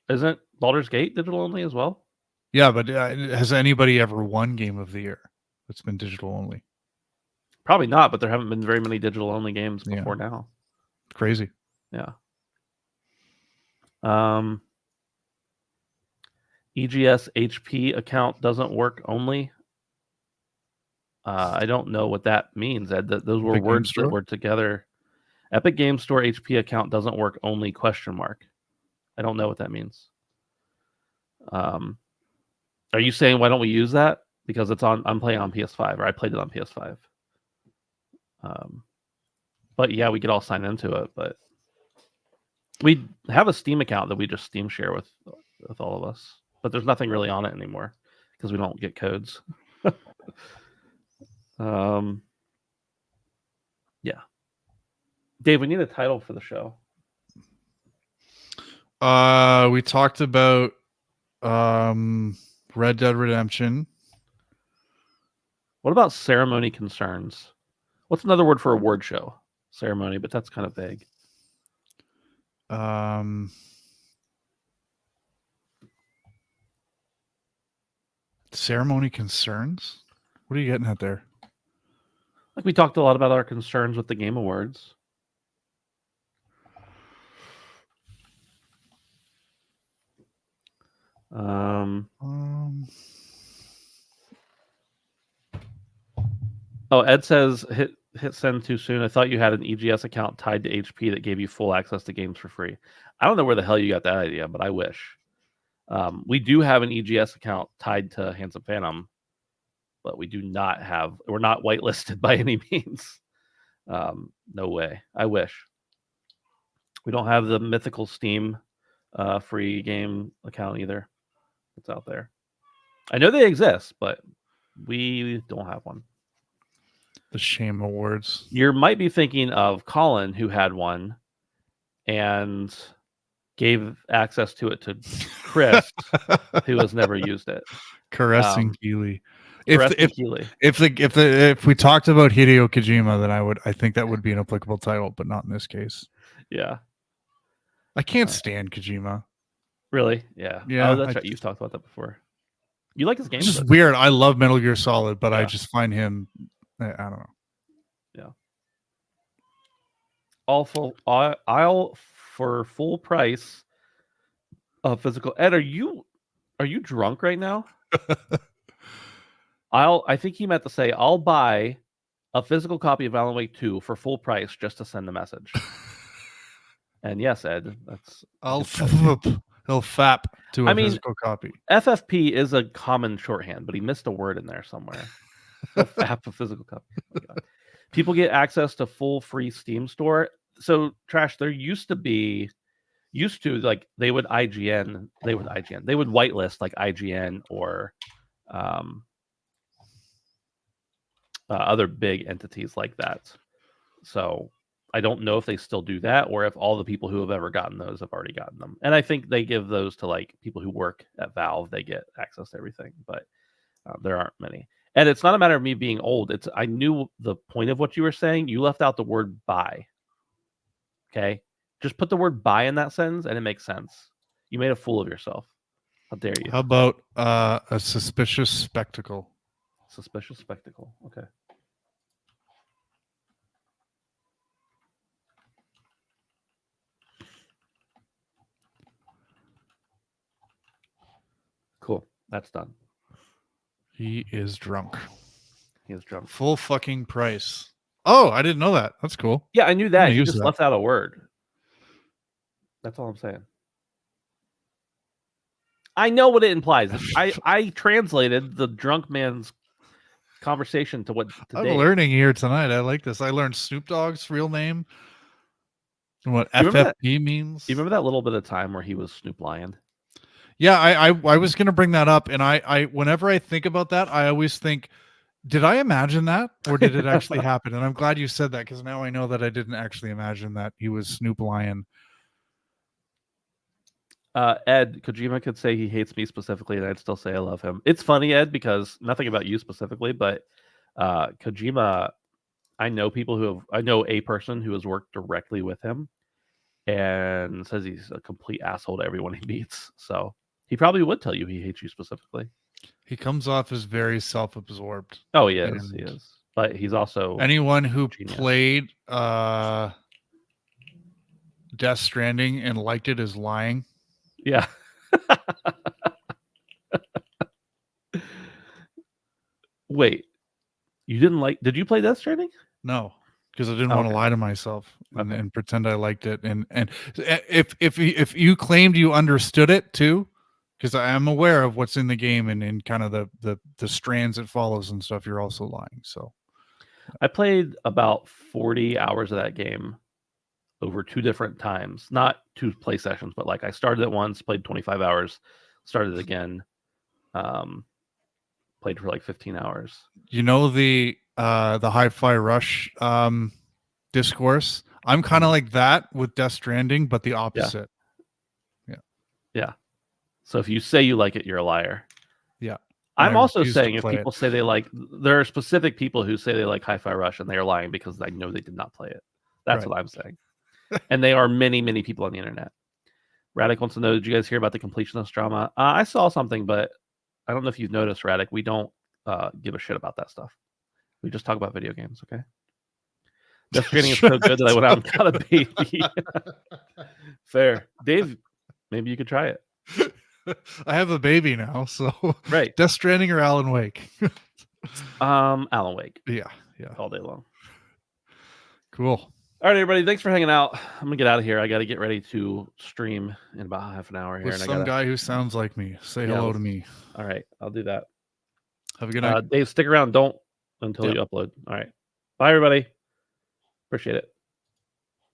Isn't Baldur's Gate digital only as well? Yeah, but has anybody ever won Game of the Year that's been digital only? Probably not, but there haven't been very many digital only games before now. Crazy. Yeah. EGS HP account doesn't work only. I don't know what that means, Ed. Those were words that were together. Epic Game Store HP account doesn't work only ? I don't know what that means. Are you saying why don't we use that? Because I'm playing on PS5, or I played it on PS5. But yeah, we could all sign into it, but we have a Steam account that we just Steam share with all of us. But there's nothing really on it anymore because we don't get codes. Yeah. Dave, we need a title for the show. We talked about Red Dead Redemption. What about ceremony concerns? What's another word for award show? Ceremony, but that's kind of vague. Ceremony concerns? What are you getting at there? Like we talked a lot about our concerns with the Game Awards. Oh, Ed says hit send too soon. I thought you had an EGS account tied to HP that gave you full access to games for free. I don't know where the hell you got that idea, but I wish. We do have an EGS account tied to Handsome Phantom, but we do not have. We're not whitelisted by any means. No way. I wish. We don't have the mythical Steam free game account either. It's out there. I know they exist, but we don't have one. The Shame Awards. You might be thinking of Colin, who had one and gave access to it to Chris, who has never used it. Caressing Keeley. Keeley. If we talked about Hideo Kojima, then I think that would be an applicable title, but not in this case. Yeah. I can't stand Kojima. Really? Yeah. Yeah. Oh, that's right. You've talked about that before. You like his games? It's just weird. I love Metal Gear Solid, but yeah. I just find him. I don't know. Yeah. I'll for full price of physical. Ed, are you drunk right now? I think he meant to say I'll buy a physical copy of Alan Wake 2 for full price just to send a message. And yes, Ed, that's he'll fap to a physical copy. FFP is a common shorthand, but he missed a word in there somewhere. Fap a physical copy. Oh my God. People get access to full free Steam store. So Trash, there used to like they would whitelist like IGN or other big entities like that. So I don't know if they still do that or if all the people who have ever gotten those have already gotten them. And I think they give those to like people who work at Valve. They get access to everything, but there aren't many. And it's not a matter of me being old. I knew the point of what you were saying. You left out the word buy. Okay? Just put the word buy in that sentence and it makes sense. You made a fool of yourself. How dare you? How about a suspicious spectacle? Suspicious spectacle. Okay. Cool. That's done. He is drunk. He is drunk. Full fucking price. Oh, I didn't know that. That's cool. Yeah, I knew that. You just left out a word. That's all I'm saying. I know what it implies. I translated the drunk man's conversation to what today. I'm learning here tonight. I like this. I learned Snoop Dogg's real name and what FFP means. You remember that little bit of time where he was Snoop Lion? Yeah, I was going to bring that up, and I whenever I think about that, I always think, did I imagine that, or did it actually happen? And I'm glad you said that because now I know that I didn't actually imagine that he was Snoop Lion. Ed, Kojima could say he hates me specifically, and I'd still say I love him. It's funny, Ed, because nothing about you specifically, but Kojima, I know a person who has worked directly with him, and says he's a complete asshole to everyone he meets. So he probably would tell you he hates you specifically. He comes off as very self-absorbed. Oh, he is. He is. But he's also anyone who played Death Stranding and liked it is lying. Yeah. Wait, you didn't like? Did you play Death Stranding? No, because I didn't want to lie to myself and pretend I liked it. And if you claimed you understood it too, because I am aware of what's in the game and kind of the strands it follows and stuff, you're also lying. So I played about 40 hours of that game over 2 different times, not 2 play sessions, but like I started it once, played 25 hours, started it again, played for like 15 hours. You know the Hi-Fi Rush discourse? I'm kind of like that with Death Stranding, but the opposite. Yeah. So if you say you like it, you're a liar. Yeah. I'm also saying if people say they like, there are specific people who say they like Hi-Fi Rush and they are lying because I know they did not play it. That's what I'm saying. And they are many, many people on the internet. Radic wants to know, did you guys hear about the completionist drama? I saw something, but I don't know if you've noticed, Radic, we don't give a shit about that stuff. We just talk about video games, okay? Death Stranding is so good that I went out and got a baby. Fair. Dave, maybe you could try it. I have a baby now, so right. Death Stranding or Alan Wake? Alan Wake. Yeah. All day long. Cool. All right, everybody. Thanks for hanging out. I'm gonna get out of here. I got to get ready to stream in about half an hour here. With some guy who sounds like me. Say hello to me. All right, I'll do that. Have a good night. Dave, stick around. Don't until you upload. All right. Bye, everybody. Appreciate it.